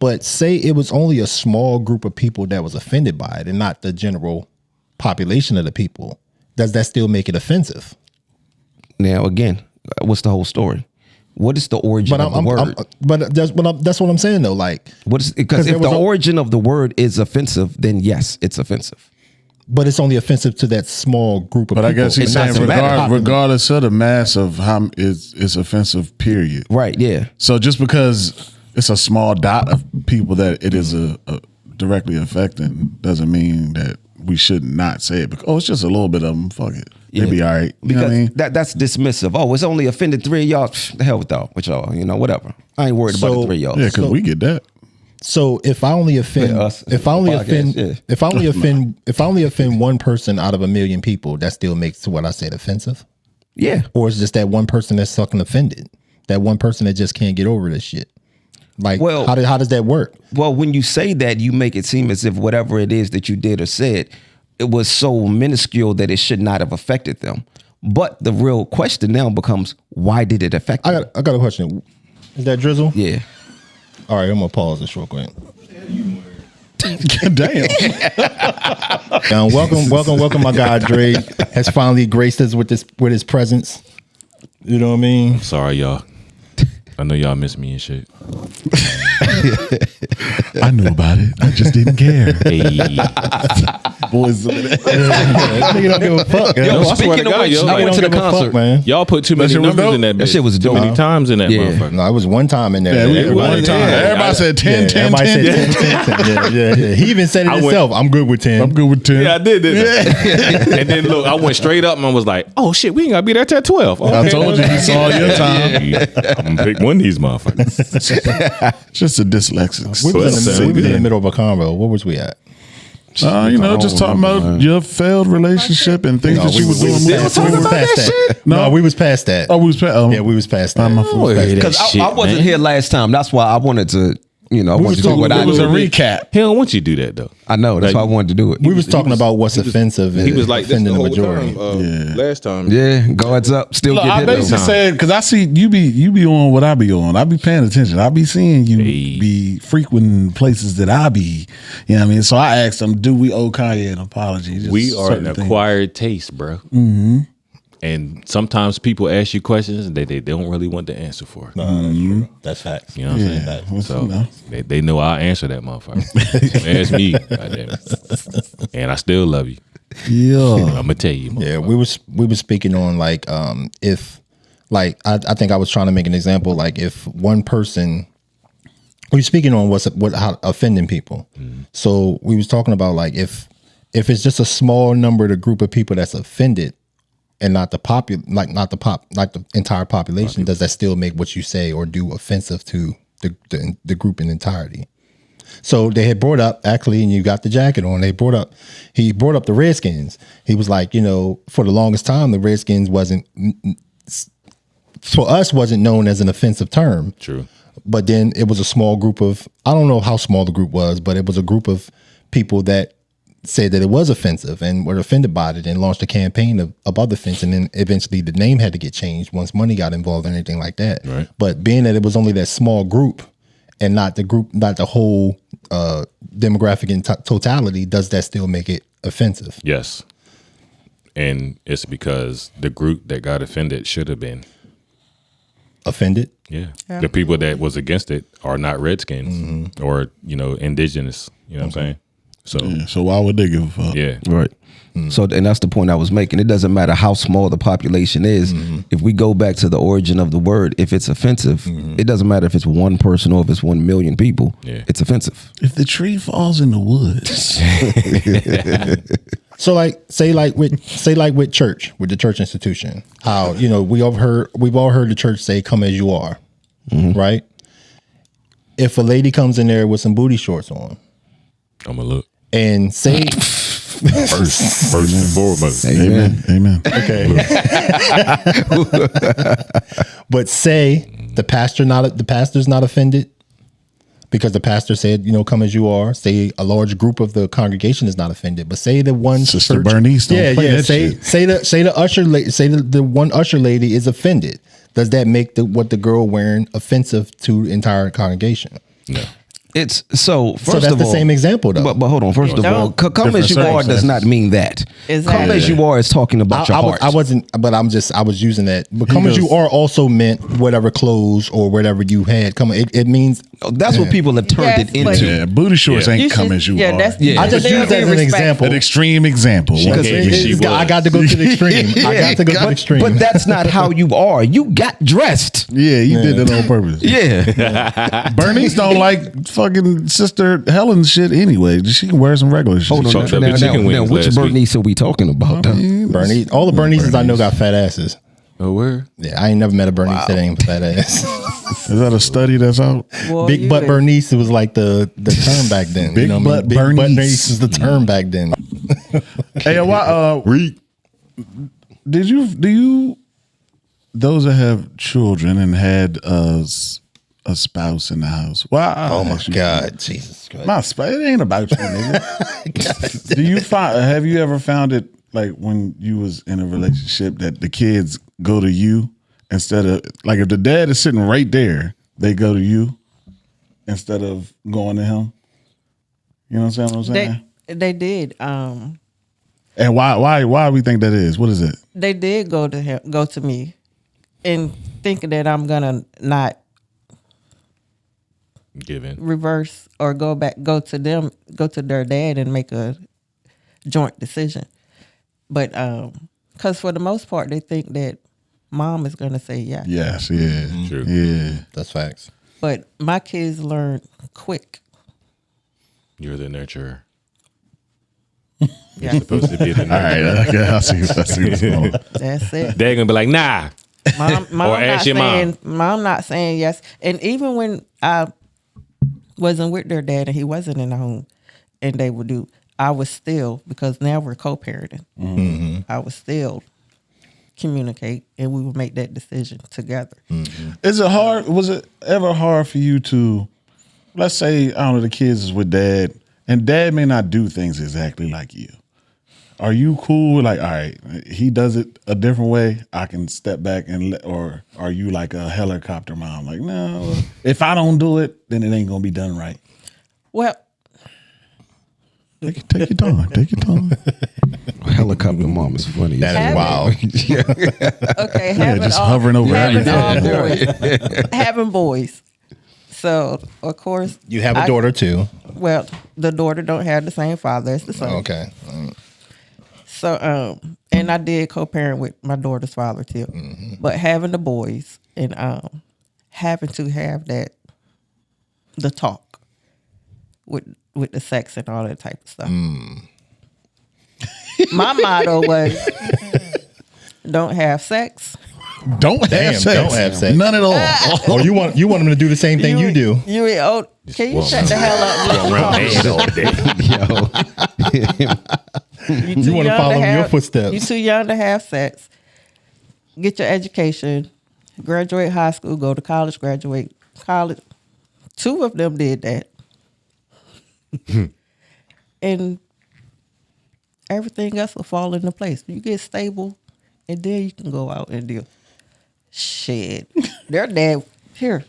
But say it was only a small group of people that was offended by it and not the general population of the people. Does that still make it offensive? Now, again, what's the whole story? What is the origin of the word? That's what I'm saying, though. Like, because if the origin of the word is offensive, then yes, it's offensive. But it's only offensive to that small group of people. But I guess he's saying regardless of the mass of how it's offensive, period. Right, yeah. So just because it's a small dot of people that it is a directly affecting doesn't mean that we should not say it. Because, it's just a little bit of them. Fuck it. They'll be all right. You know what I mean? That's dismissive. Oh, it's only offended 3 of y'all. The hell with y'all. You know, whatever. I ain't worried about the 3 of y'all. Yeah, because we get that. So if I only offend, if I only offend one person out of a million people, that still makes what I said offensive. Yeah. Or it's just that one person that's fucking offended. That one person that just can't get over this shit. Like, how does that work? Well, when you say that, you make it seem as if whatever it is that you did or said, it was so minuscule that it should not have affected them. But the real question now becomes, why did it affect them? I got a question. Is that Drizzle? Yeah. All right, I'm gonna pause this real quick. Damn. Welcome, my guy Dre has finally graced us with his presence. You know what I mean? Sorry, y'all. I know y'all miss me and shit. I knew about it. I just didn't care. Hey. Boys, nigga don't give a fuck. Yo, speaking of which, I went to the concert, man. Y'all put too many numbers in that bitch. That shit was dope. Too many times in that motherfucker. No, it was one time in there. One time. Everybody said 10, 10, 10. Everybody said 10. Yeah. He even said it himself. I'm good with 10. I'm good with 10. Yeah, I did. And then look, I went straight up and was like, oh shit, we ain't gotta be there till 12. Okay. I told you saw your time. I'm gonna pick one of these motherfuckers. Just a dyslexic. We was in the middle of a convo. Where was we at? Just talking about your failed relationship and things that you were doing. We was past that. No, we was past that. Oh, we was past. Yeah, we was past that. Because I wasn't here last time. That's why I wanted to. I wanted to do what I It was do. a recap. He don't want you to do that though. I know. That's why I wanted to do it. We was talking about what's offensive. He was like this offending the the whole majority. time. Last time. Yeah, guards up. Still Look, get I hit. basically said, because I see you be on what I be on. I be paying attention. I be seeing you be frequenting places that I be. You know what I mean? So I asked him, do we owe Kanye an apology? Just We are an acquired taste, bro. Mm-hmm. And sometimes people ask you questions that they don't really want the answer for. No, that's true. That's facts. You know what I'm saying? So they know I'll answer that motherfucker. Ask me, goddamn it. And I still love you. Yeah. I'm gonna tell you. Yeah, we were speaking on like if like I think I was trying to make an example like if one person we were speaking on how offending people. So we was talking about like if it's just a small number, the group of people that's offended, and not the entire population, does that still make what you say or do offensive to the group in entirety? So they had brought up, actually, and you got the jacket on, he brought up the Redskins. He was like, for the longest time, the Redskins wasn't known as an offensive term. True. But then it was a small group of, I don't know how small the group was, but it was a group of people that said that it was offensive and were offended by it and launched a campaign of other things. And then eventually the name had to get changed once money got involved and anything like that. Right. But being that it was only that small group and not the whole demographic in totality, does that still make it offensive? Yes. And it's because the group that got offended should have been Offended? Yeah. The people that was against it are not Redskins or, indigenous. You know what I'm saying? So why would they give a fuck? Yeah. Right. So, and that's the point I was making. It doesn't matter how small the population is. If we go back to the origin of the word, if it's offensive, it doesn't matter if it's one person or if it's 1 million people. Yeah. It's offensive. If the tree falls in the woods. So say with church, with the church institution, how, we've all heard the church say, come as you are, right? If a lady comes in there with some booty shorts on I'm going to look. and say, First and foremost. Amen. okay, but say the pastor's not offended because the pastor said, come as you are. Say a large group of the congregation is not offended, but say the one Sister Bernice don't play that say shit. say the usher the one usher lady is offended. Does that make what the girl wearing offensive to the entire congregation? No. It's so So first that's of the all, same example though. But hold on. First of all, come Different as you are does circumstances. not mean that. Exactly. Come as you are is talking about your heart. I wasn't, but I was using that. But come as you are also meant whatever clothes or whatever you had. It means That's what people have turned Yes, it but- into. Yeah, booty shorts Yeah. ain't You come should- as you yeah, are. that's- Yeah. I just But use that as an respectful. example. An extreme example. Because I got to go to the extreme. I got to go to the extreme. But that's not how you are. You got dressed. Yeah, you did that on purpose. Yeah. Bernice don't like fucking Sister Helen's shit anyway. She can wear some regular shit. Hold on. Talked Now, about chicken now, wings which last week. Bernice are we talking about? Bernice, all the Bernices I know got fat asses. Oh, where? Yeah, I ain't never met a Bernice that ain't fat ass. Is that a study that's out? Well, Big you butt is- Bernice was like the term back then. Big you know what I butt mean? Big butt Bernice. Bernice is the term back then. Hey, why? Do you? Those that have children and had a spouse in the house. Why? Oh my God, Jesus Christ! My spouse. It ain't about you, nigga. Do you find? Have you ever found it like when you was in a relationship that the kids go to you instead of like if the dad is sitting right there, they go to you instead of going to him. You know what I'm saying? They did. And why we think that is? What is it? They did go to me, and thinking that I'm gonna not Given. reverse or go to their dad and make a joint decision. But because for the most part, they think that mom is gonna say yes. Yes, yeah, True. yeah. That's facts. But my kids learn quick. You're the nurturer. Yeah, You're supposed to be the All nurturer. right, okay, I see what's going on. that's it. They're going to be like, nah. Mom Or ask your mom. Mom not saying yes. And even when I wasn't with their dad and he wasn't in the home, and they would do, I was still, because now we're co-parenting. I would still communicate, and we would make that decision together. Is it hard? Was it ever hard for you to, let's say, I don't know, the kids is with dad, and dad may not do things exactly like you. Are you cool with like, all right, he does it a different way, I can step back or are you like a helicopter mom? Like, no, if I don't do it, then it ain't gonna be done right. Well, Take your time. Take your time. Helicopter mom is funny. That is wild. okay, just hovering over having boys. So of course You have a daughter too. Well, the daughter don't have the same father as the son. Okay. So, and I did co-parent with my daughter's father too. But having the boys and having to have the talk with the sex and all that type of stuff. My motto was, don't have sex. Don't have sex. Don't have sex. None at all. Or you want them to do the same thing you do. Can you shut the hell up? You want to follow your footsteps. You're too young to have sex. Get your education. Graduate high school. Go to college. Graduate college. 2 of them did that. And everything else will fall into place. You get stable, and then you can go out and deal. Shit. Their dad, here,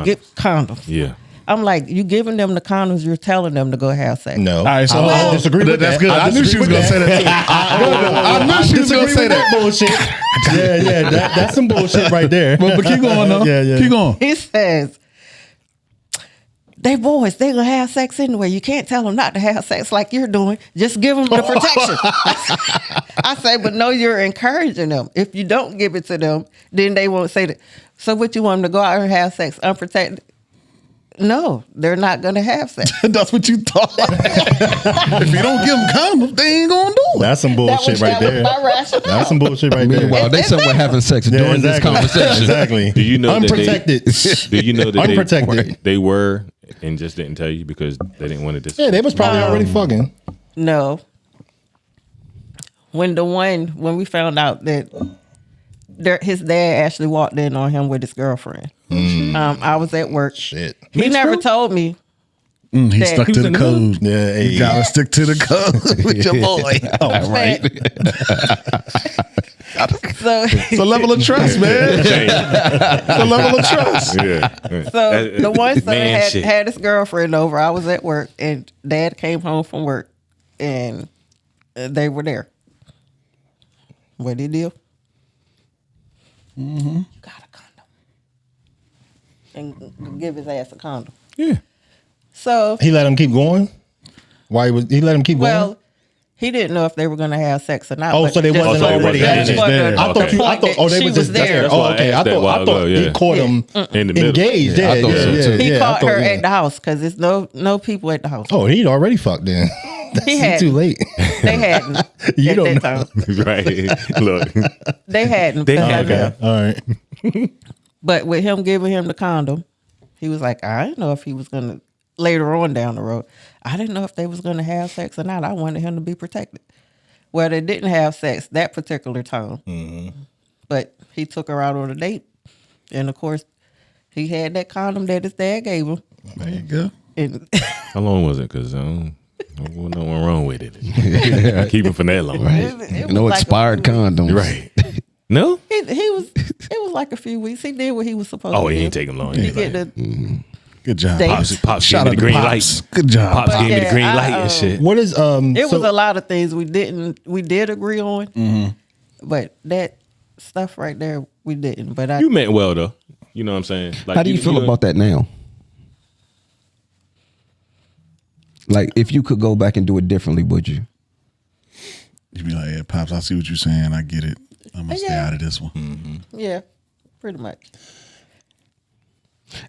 get condoms. Yeah. I'm like, you giving them the condoms, you're telling them to go have sex. No. All right, so I disagree with that's that. good. I knew she was going to say that. I knew she was going to say that. Bullshit. Yeah. That's some bullshit right there. But keep going, though. Yeah. Keep going. He says, they boys, they gonna have sex anyway. You can't tell them not to have sex like you're doing. Just give them the protection. I say, but no, you're encouraging them. If you don't give it to them, then they won't say that. So what, you want them to go out and have sex unprotected? No, they're not gonna have sex. That's what you thought. If you don't give them condoms, they ain't gonna do it. That's some bullshit right there. That's some bullshit right there. Meanwhile, they somewhere having sex during this conversation. Exactly. Do you know unprotected? Do you know that unprotected? They were and just didn't tell you because they didn't want to discuss? Yeah, they was probably already fucking. No. When we found out that his dad actually walked in on him with his girlfriend. I was at work. Shit. He never told me. He stuck to the code. Yeah, You gotta stick to the code with your boy. Oh, right. So It's a level of trust, man. It's a level of trust. Yeah. So the one son Man shit. had his girlfriend over. I was at work, and Dad came home from work, and they were there. What did he do? Got a condom, and give his ass a condom. Yeah. So He let him keep going. Why he let him keep going? well, he didn't know if they were going to have sex or not. Oh, but so they just wasn't for- already just in it. for the There. I thought point that they she was just there. That's why Oh, I okay. I asked that a while thought ago, he yeah. caught him In the middle. engaged. Yeah, I thought so, too. He I caught thought, her at the house because there's no people at the house. Oh, he'd already fucked then. He That's had too late. They hadn't. You at don't that know. time. Right. Look. They hadn't. They because I hadn't. know. All right. But with him giving him the condom, he was like, I didn't know if he was going to, later on down the road, I didn't know if they was going to have sex or not. I wanted him to be protected. Well, they didn't have sex that particular time. But he took her out on a date. And, of course, he had that condom that his dad gave him. There you go. And How long was it? Because there wasn't no one wrong with it. Keep it for that long. it No was like expired a few weeks. condoms. Right. No? It was like a few weeks. He did what he was supposed to do. Oh, he ain't taking long. He Anyway. get the Good job. They- Pops Shout gave me out the to green Pops. light. Good job. Pops gave me the yeah, green I, light and shit. What is It was a lot of things we did agree on, but that stuff right there we didn't. But You meant well though. You know what I'm saying? Like, How do you feel about that now? Like, if you could go back and do it differently, would you? You be like, yeah, Pops, I see what you're saying. I get it. I'm going to stay Yeah. out of this one. Yeah, pretty much.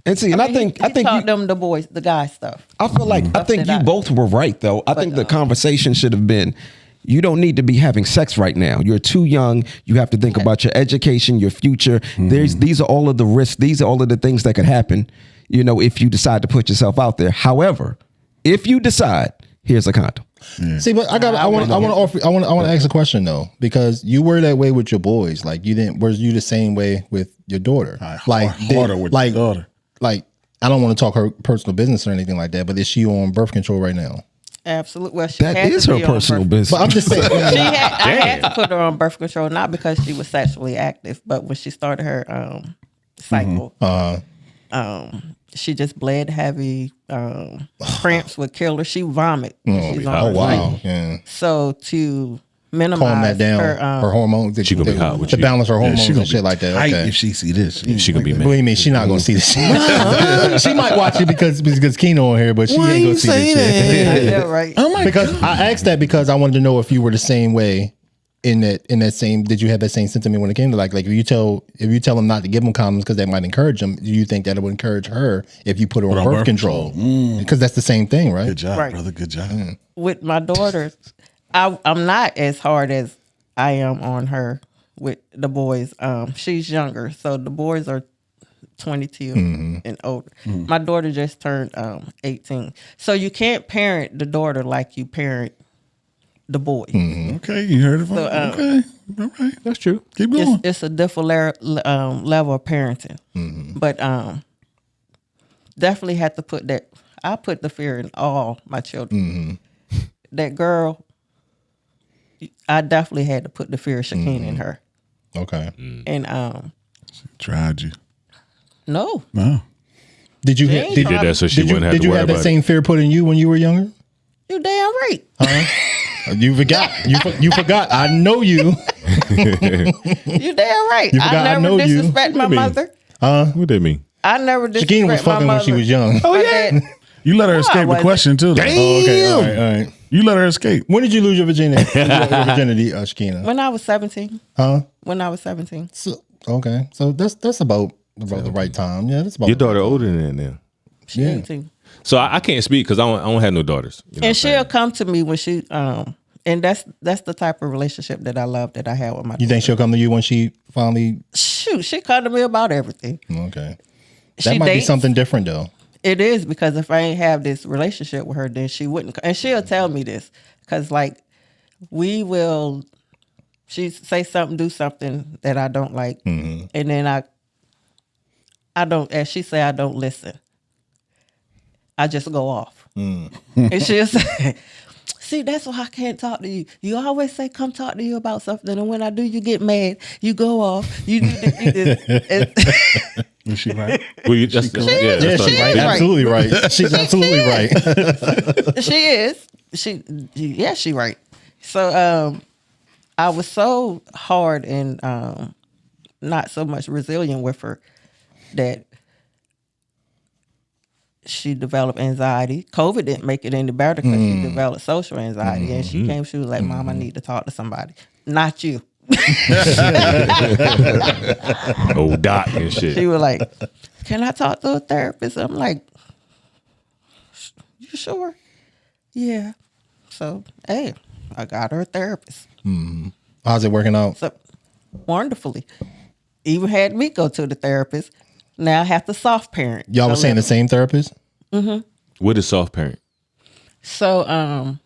And see, and I think he taught you, them the guy stuff. I feel like I think you both were right though. I think the conversation should have been, you don't need to be having sex right now. You're too young. You have to think about your education, your future. These are all of the risks. These are all of the things that could happen, you know, if you decide to put yourself out there. However, if you decide, here's a condom. Yeah. See, but I want to ask a question though, because you were that way with your boys. Like was you the same way with your daughter? Harder with your daughter. Like, I don't want to talk her personal business or anything like that, but is she on birth control right now? Absolutely. Well, That is her personal business. But I'm just saying. I had to put her on birth control, not because she was sexually active, but when she started her cycle, she just bled heavy. Cramps would kill her. She vomit. She's on her cycle. Yeah. So to minimize calm that down. Her hormones. She gonna be hot with to you. balance her Yeah, hormones she gonna and shit be like that. tight Okay. if she see this. She gonna be What mad. do you mean? She not gonna see this shit. She might watch it because Keno on here, but she ain't gonna see this shit. Yeah, right. Oh my Because I asked that because I wanted to know if you were the same way in that same. Did you have that same sentiment when it came to like if you tell them not to give them condoms because that might encourage them? Do you think that it would encourage her if you put her on birth control? Because that's the same thing, right? Good job, Right. brother. Good job. With my daughter, I'm not as hard as I am on her with the boys. She's younger, so the boys are 22 and older. My daughter just turned 18, so you can't parent the daughter like you parent the boy. Okay, you heard it from okay. All right. That's true. Keep going. It's a different level of parenting, but definitely had to put that. I put the fear in all my children. That girl, I definitely had to put the fear of Shakeen in her. Okay. And Tried you. no, No. Did you She She did that so she wouldn't have did to you worry have that about same fear put in you when you were younger? you damn right. You forgot. You forgot. I know you. You damn right. You forgot I I know never you. disrespect my What do you mean? mother. it. What that mean? I never Shakeen was disrespect my fucking when she mother. was young. Oh yeah. You let her escape the wasn't. question too. Though. Oh, okay. All right. All right. You let her escape. When did you lose your virginity? Shakina? When I was 17. Huh? When I was 17. So, okay. So that's about the right time. Yeah, that's about Your daughter older than that now. She 18. So I can't speak because I don't have no daughters. You know And what I'm saying? she'll come to me when she and that's the type of relationship that I love that I have with my You think she'll come to you when she finally? shoot, she come to me about everything. Okay. That She might be dates. something different though. It is because if I ain't have this relationship with her, then she wouldn't. And she'll tell me this because, like, she say something, do something that I don't like, and then I don't. As she say, I don't listen. I just go off, and she'll say, "See, that's why I can't talk to you. You always say come talk to you about something, and when I do, you get mad. You go off. You do this." Is she right? Well, that's Yeah, that's she's right. right. Absolutely right. She's absolutely right. She is. She right. So I was so hard and not so much resilient with her that she developed anxiety. COVID didn't make it any better because she developed social anxiety. And she came, she was like, Mom, I need to talk to somebody. Not you. Oh, doc and shit. She was like, can I talk to a therapist? I'm like, you sure? Yeah. So, hey, I got her a therapist. How's it working out? So, wonderfully. Even had me go to the therapist. Now I have to soft parent. Y'all were saying the same therapist? What is soft parent So,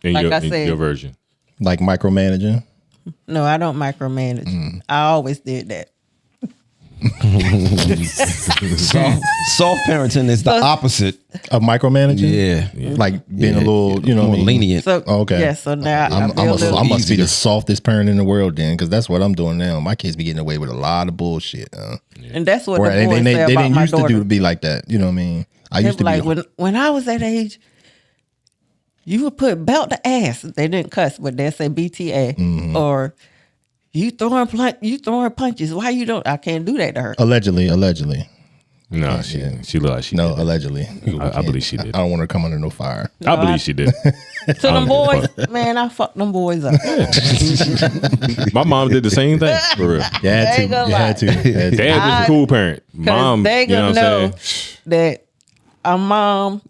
in like your I said, your version? Like micromanaging? no, I don't micromanage. I always did that. Soft parenting is the opposite. Of micromanaging? Yeah. Like being a little, you know more what I mean? lenient. So, Okay. yeah, so now I I feel must be easier. the softest parent in the world then, because that's what I'm doing now. My kids be getting away with a lot of bullshit. and that's what Or the they boys say about didn't my used daughter. to be like that. You know what I mean? I They used to were be like, when I was that age, you would put belt to ass. They didn't cuss, but they say BTA or you throwing punches. Why you don't? I can't do that to her. allegedly. No, she looked like she No, did. allegedly. I believe she did. I don't want her to come under no fire. I believe she did. To them boys, man, I fucked them boys up. My mom did the same thing for real. You had to. ain't gonna You had to. You had to. Dad was a cool parent. Mom, they you know gonna what I'm know saying? that a mom,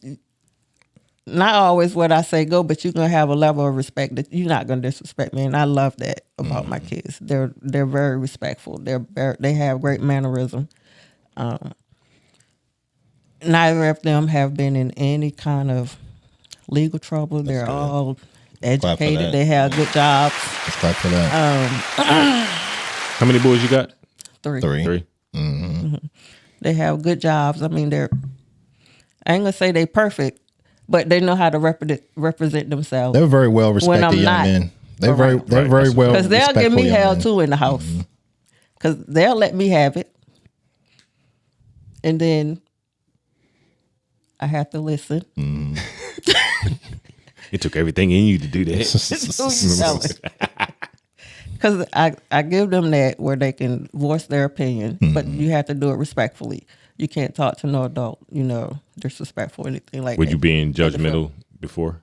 not always what I say go, but you're gonna have a level of respect that you're not gonna disrespect me, and I love that about my kids. They're very respectful. They have great mannerism. Neither of them have been in any kind of legal trouble. They're all for educated. that. They have good jobs. Let's clap for that. How many boys you got? Three. 3. They have good jobs. I mean, I ain't gonna say they perfect, but they know how to represent themselves. They're very well When respected I'm young not men. They're around. very well Because they'll give respectful me young hell men. too in the house. Because they'll let me have it. And then I have to listen. It took everything in you to do that. Who you telling? Because I give them that where they can voice their opinion, but you have to do it respectfully. You can't talk to no adult, disrespectful or anything like that. Were you being judgmental before?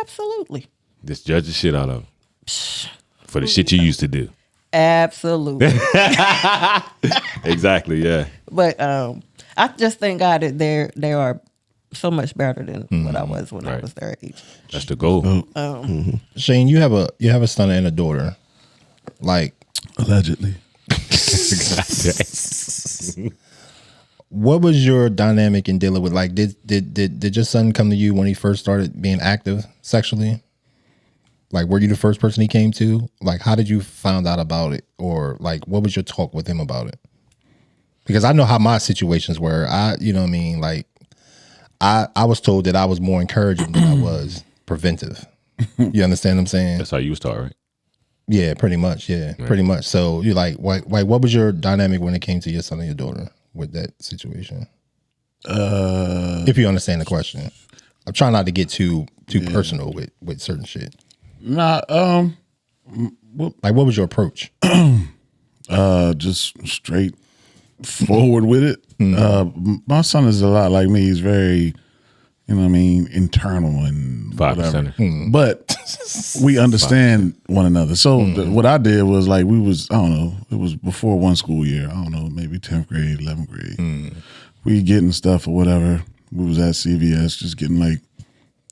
Absolutely. Just judge the shit out of them for the shit you used to do. Absolutely. Exactly, yeah. But I just thank God that they are so much better than what I was when I was their age. That's the goal. Shane, you have a son and a daughter, like Allegedly. what was your dynamic in dealing with, like, did your son come to you when he first started being active sexually? Like, were you the first person he came to? Like, how did you find out about it? Or like, what was your talk with him about it? Because I know how my situations were. Like, I was told that I was more encouraging than I was preventive. You understand what I'm saying? That's how you start, right? Yeah, pretty much. Yeah, pretty much. So you're like, what was your dynamic when it came to your son and your daughter with that situation? If you understand the question, I'm trying not to get too personal with certain shit. Nah, Like, what was your approach? just straight forward with it. My son is a lot like me. He's very, internal and 5%. But we understand one another. So what I did was, like, it was before one school year. I don't know, maybe 10th grade, 11th grade. We getting stuff or whatever. We was at CVS just getting like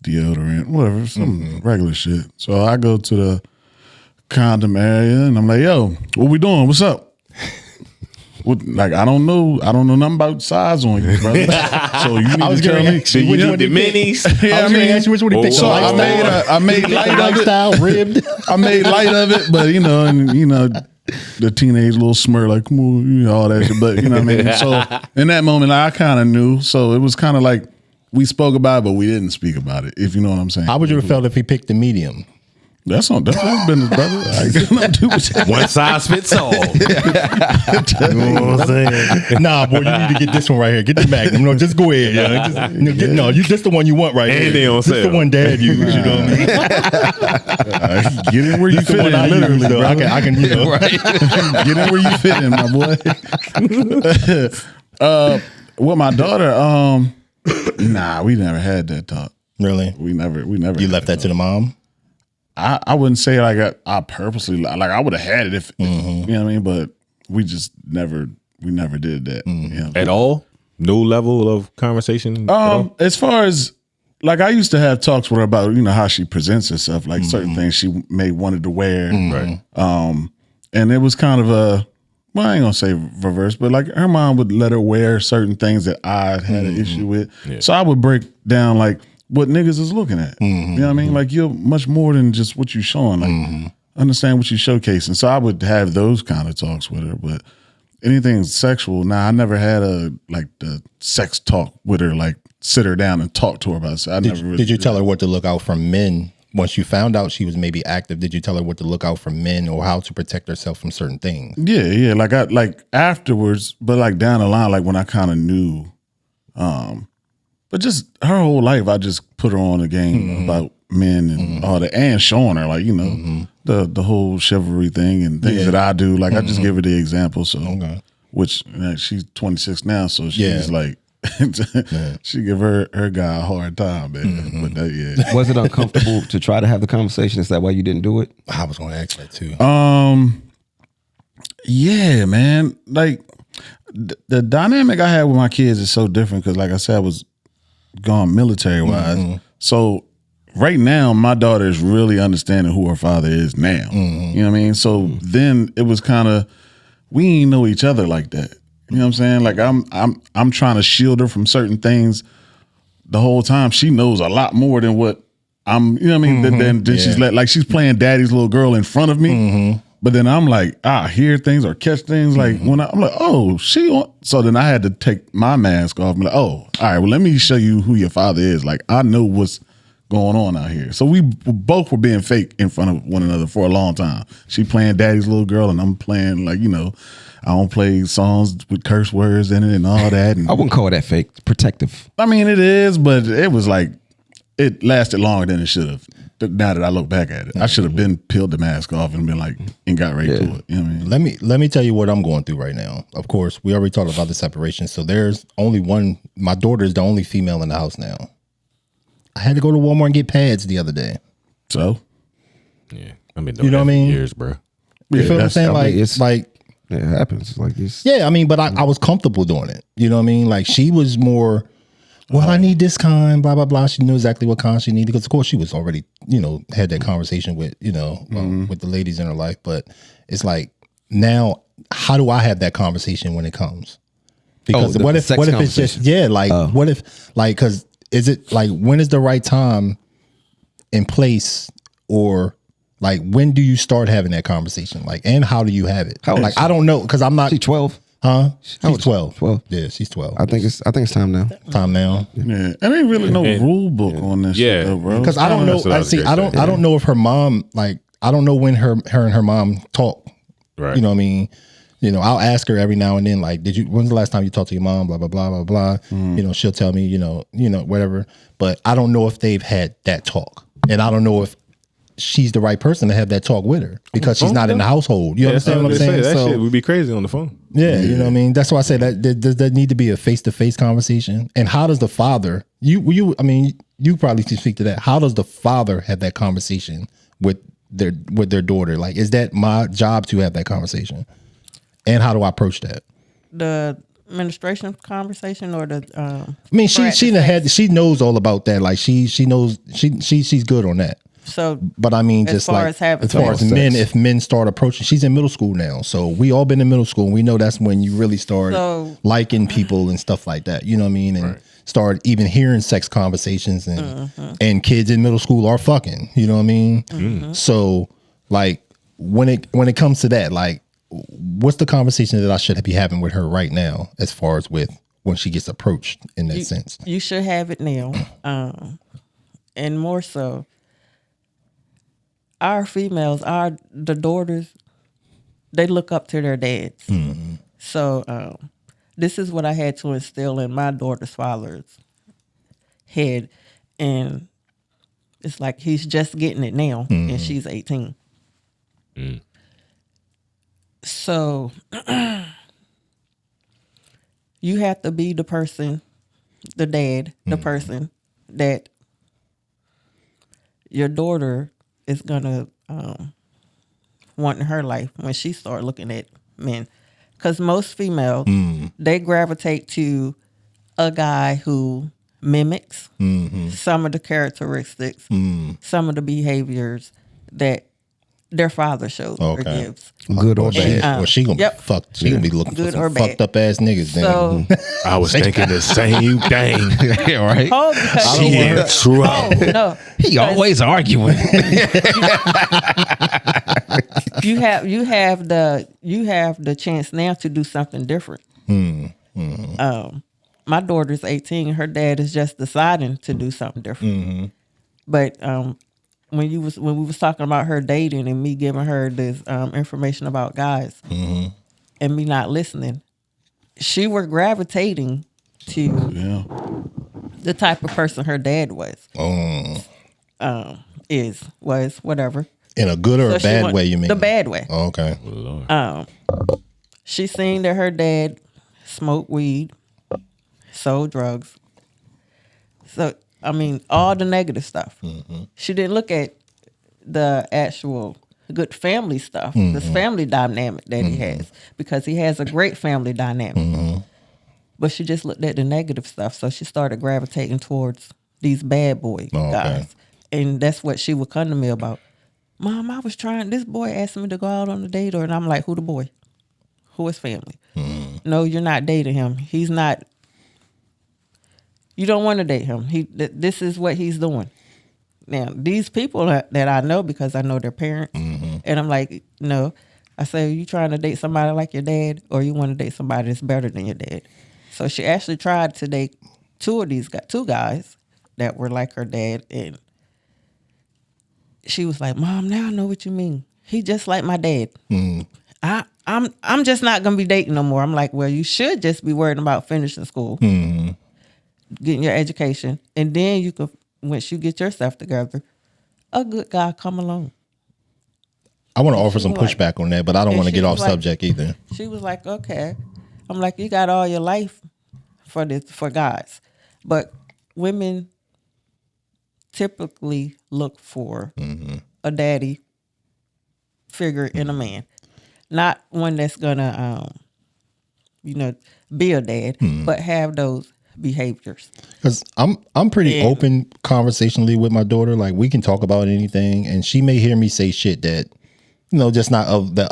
deodorant, whatever, some regular shit. So I go to the condom area and I'm like, yo, what we doing? What's up? I don't know nothing about size on you, brother. So you need to tell me. Do you need the minis? I was going to ask you which one you picked. So I made light of it. Ribbed. I made light of it, but the teenage little smirk, like, come on, all that shit. But you know what I mean? So in that moment, I kind of knew. So it was kind of like we spoke about it, but we didn't speak about it, if you know what I'm saying. How would you have felt if he picked the medium? That's business, brother. I got nothing to do with that. One size fits all. You know what I'm saying? Nah, boy, you need to get this one right here. Get the Magnum. No, just go ahead. Just the one you want right here. And they on sale. Just the one Dad used. You know what I mean? Get in where you fit in, literally, bro. I can, right? Get in where you fit in, my boy. With my daughter, nah, we never had that talk. Really? We never. You left that to the mom? I wouldn't say like I purposely, like, I would have had it if you know what I mean, but we just never did that At all? No level of conversation? As far as, like, I used to have talks with her about how she presents herself, like certain things she may wanted to wear, Right. And it was kind of I ain't gonna say reverse, but like her mom would let her wear certain things that I had an issue with, so I would break down like what niggas is looking at. You know what I mean? Like, you're much more than just what you showing. Like, understand what you showcasing. So I would have those kind of talks with her. But anything sexual, I never had the sex talk with her, like sit her down and talk to her about it. Did you tell her what to look out for men? Once you found out she was maybe active, did you tell her what to look out for men or how to protect herself from certain things? Yeah. Like afterwards, but like down the line, like when I kind of knew, but just her whole life, I just put her on a game about men and all that, and showing her, like, the whole chivalry thing and things that I do. Like, I just give her the example. So, which she's 26 now, so she's like, she give her guy a hard time, man. But Was it uncomfortable to try to have the conversation? Is that why you didn't do it? I was going to ask that too. Yeah, man. Like, the dynamic I had with my kids is so different because, like I said, I was gone military wise. So right now, my daughter is really understanding who her father is now. You know what I mean? So then it was kind of, we ain't know each other like that. You know what I'm saying? Like, I'm trying to shield her from certain things the whole time. She knows a lot more than what I'm, you know what I mean? Then she's like she's playing daddy's little girl in front of me. But then I'm like, I hear things or catch things like when I'm like, oh, so then I had to take my mask off and like, oh, all right, well, let me show you who your father is. Like, I know what's going on out here. So we both were being fake in front of one another for a long time. She playing daddy's little girl and I'm playing, like, I don't play songs with curse words in it and all that. And I wouldn't call that fake. It's protective. I mean, it is, but it was like, it lasted longer than it should have. Now that I look back at it, I should have been peeled the mask off and been like, and got right to it. You know what I mean? Let me tell you what I'm going through right now. Of course, we already talked about the separation. So there's only one. My daughter is the only female in the house now. I had to go to Walmart and get pads the other day. So, Yeah, I've been doing that for years, bro. You feel what I'm saying? It's like it happens. Like it's yeah. I mean, but I was comfortable doing it. You know what I mean? Like she was more. Well, I need this kind, blah, blah, blah. She knew exactly what kind she needed because, of course, she was already, had that conversation with, with the ladies in her life. But it's like, now, how do I have that conversation when it comes? Because what if it's just, what if, like, because is it like, when is the right time and place, or like, when do you start having that conversation? Like, and how do you have it? Like, I don't know, because I'm not. She's 12. Huh? She's 12. 12. Yeah, she's 12. I think it's time now. Time now. yeah, there ain't really no rule book on this shit, though, bro. Because I don't know. I don't know if her mom, like, I don't know when her and her mom talk. Right. You know what I mean? I'll ask her every now and then, like, when's the last time you talked to your mom? Blah, blah, blah, blah, blah. She'll tell me, whatever. But I don't know if they've had that talk. And I don't know if she's the right person to have that talk with her because she's not in the household. You understand what I'm saying? That shit would be crazy on the phone. Yeah, you know what I mean? That's why I say that does there need to be a face-to-face conversation? And how does the father, you probably can speak to that. How does the father have that conversation with their daughter? Like, is that my job to have that conversation? And how do I approach that? The administration conversation or the I mean, she knows all about that. Like she knows she's good on that. So, but I mean, as just far like as men, if men start approaching, she's in middle school now, so we all been in middle school, and we know that's when you really start liking people and stuff like that. You know what I mean? And start even hearing sex conversations, and kids in middle school are fucking. You know what I mean? So, like when it comes to that, like, what's the conversation that I should be having with her right now, as far as with when she gets approached in that sense? You should have it now, and more so. Our females, the daughters, they look up to their dads. So this is what I had to instill in my daughter's father's head. And it's like he's just getting it now, and she's 18. So you have to be the person, the dad, the person that your daughter is gonna want in her life when she start looking at men, because most females they gravitate to a guy who mimics some of the characteristics, some of the behaviors that their father shows or gives. Good or bad. Well, she gonna be fucked. She gonna be looking for some fucked up ass niggas. So, I was thinking the same thing. Yeah, right. She in trouble. No, He always arguing. you have the chance now to do something different. My daughter's 18. Her dad is just deciding to do something different. But when we was talking about her dating and me giving her this information about guys and me not listening, she were gravitating to the type of person her dad was. Was whatever. In a good or a bad way, you mean? The bad way. Oh, okay. She seen that her dad smoked weed, sold drugs. So, I mean, all the negative stuff. She didn't look at the actual good family stuff, this family dynamic that he has, because he has a great family dynamic. But she just looked at the negative stuff, so she started gravitating towards these bad boy guys. And that's what she would come to me about. Mom, this boy asked me to go out on a date, and I'm like, who the boy? Who is family? No, you're not dating him. He's not. You don't want to date him. This is what he's doing. Now, these people that I know, because I know their parents, and I'm like, no. I say, you trying to date somebody like your dad, or you want to date somebody that's better than your dad? So she actually tried to date two guys that were like her dad, and she was like, Mom, now I know what you mean. He just like my dad. I'm just not gonna be dating no more. I'm like, well, you should just be worrying about finishing school, getting your education, and then you can, once you get yourself together, a good guy come along. I want to offer some pushback on that, but I don't want to get off subject either. She was like, okay. I'm like, you got all your life for guys. But women typically look for a daddy figure in a man. Not one that's gonna be a dad, but have those behaviors. Because I'm pretty open conversationally with my daughter. Like, we can talk about anything, and she may hear me say shit that, just not of that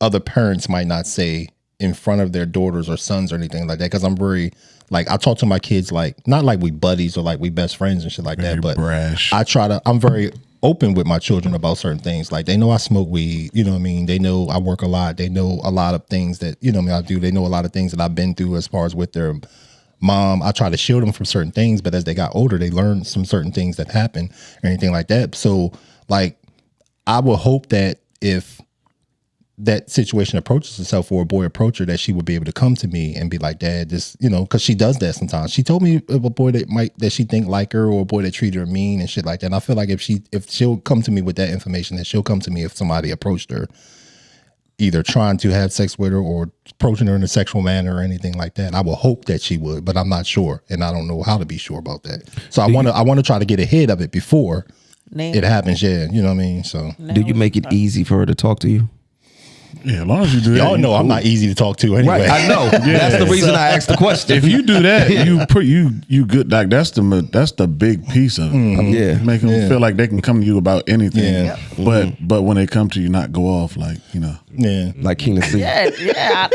other parents might not say in front of their daughters or sons or anything like that. Because I'm very, like, I talk to my kids like, not like we buddies or like we best friends and shit like that, but brash. I'm very open with my children about certain things. Like, they know I smoke weed, you know what I mean? They know I work a lot. They know a lot of things that, I do. They know a lot of things that I've been through as far as with their mom. I try to shield them from certain things, but as they got older, they learned some certain things that happen or anything like that. So, like, I would hope that if that situation approaches itself, or a boy approach her, that she would be able to come to me and be like, Dad, this, because she does that sometimes. She told me of a boy that she think like her, or a boy that treated her mean and shit like that. And I feel like if she'll come to me with that information, that she'll come to me if somebody approached her, either trying to have sex with her or approaching her in a sexual manner or anything like that. I will hope that she would, but I'm not sure, and I don't know how to be sure about that. So I want to try to get ahead of it before it happens. Yeah, you know what I mean. So do you make it easy for her to talk to you? Yeah, as long as you do that. Y'all know I'm not easy to talk to anyway. Right, I know. That's the reason I asked the question. If you do that, you good. Like, that's the big piece of it. Yeah, make them feel like they can come to you about anything. Yeah. But when they come to you, not go off like like Keenan C. Yeah.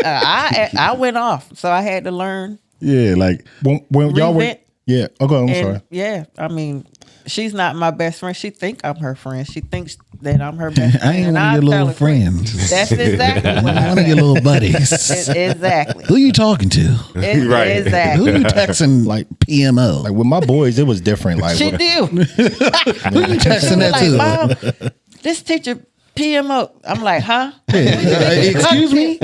I went off, so I had to learn. Yeah, like when y'all were. Yeah. Okay, I'm sorry. Yeah, I mean, she's not my best friend. She think I'm her friend. She thinks that I'm her best friend. I ain't one of your little friends. That's exactly what I one of your little buddies. Exactly. Who you talking to? Right. Exactly. Who you texting like PMO? Like, with my boys, it was different. Like, She do. Who you texting that to? Mom, this teacher PMO. I'm like, huh? Excuse me?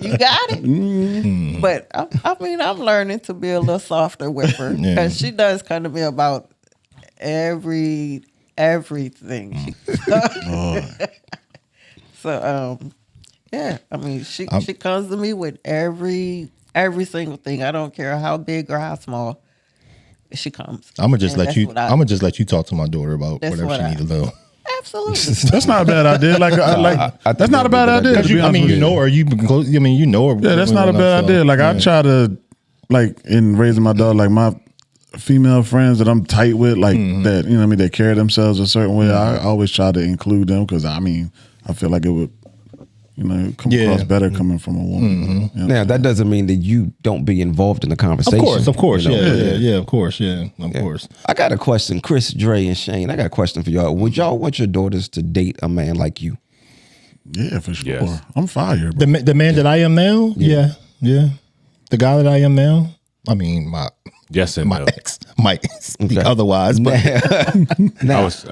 You got it. But I mean, I'm learning to be a little softer with her, because she does come to me about everything. So yeah, I mean, she comes to me with every single thing. I don't care how big or how small. She comes. I'm gonna just let you. I'm gonna just let you talk to my daughter about whatever she needs to know. Absolutely. That's not a bad idea. That's not a bad idea. I mean, you know her. You close. I mean, you know her. Yeah, that's not a bad idea. Like, I try to, like, in raising my daughter, like, my female friends that I'm tight with, like, that, you know what I mean, they carry themselves a certain way. I always try to include them, because I mean, I feel like it would, come across better coming from a woman. Now, that doesn't mean that you don't be involved in the conversation. Of course, yeah, of course. I got a question, Chris, Dre, and Shane. I got a question for y'all. Would y'all want your daughters to date a man like you? Yeah, for sure. Yes. I'm fire, bro. The man that I am now, yeah. The guy that I am now, I mean, my ex might speak otherwise, but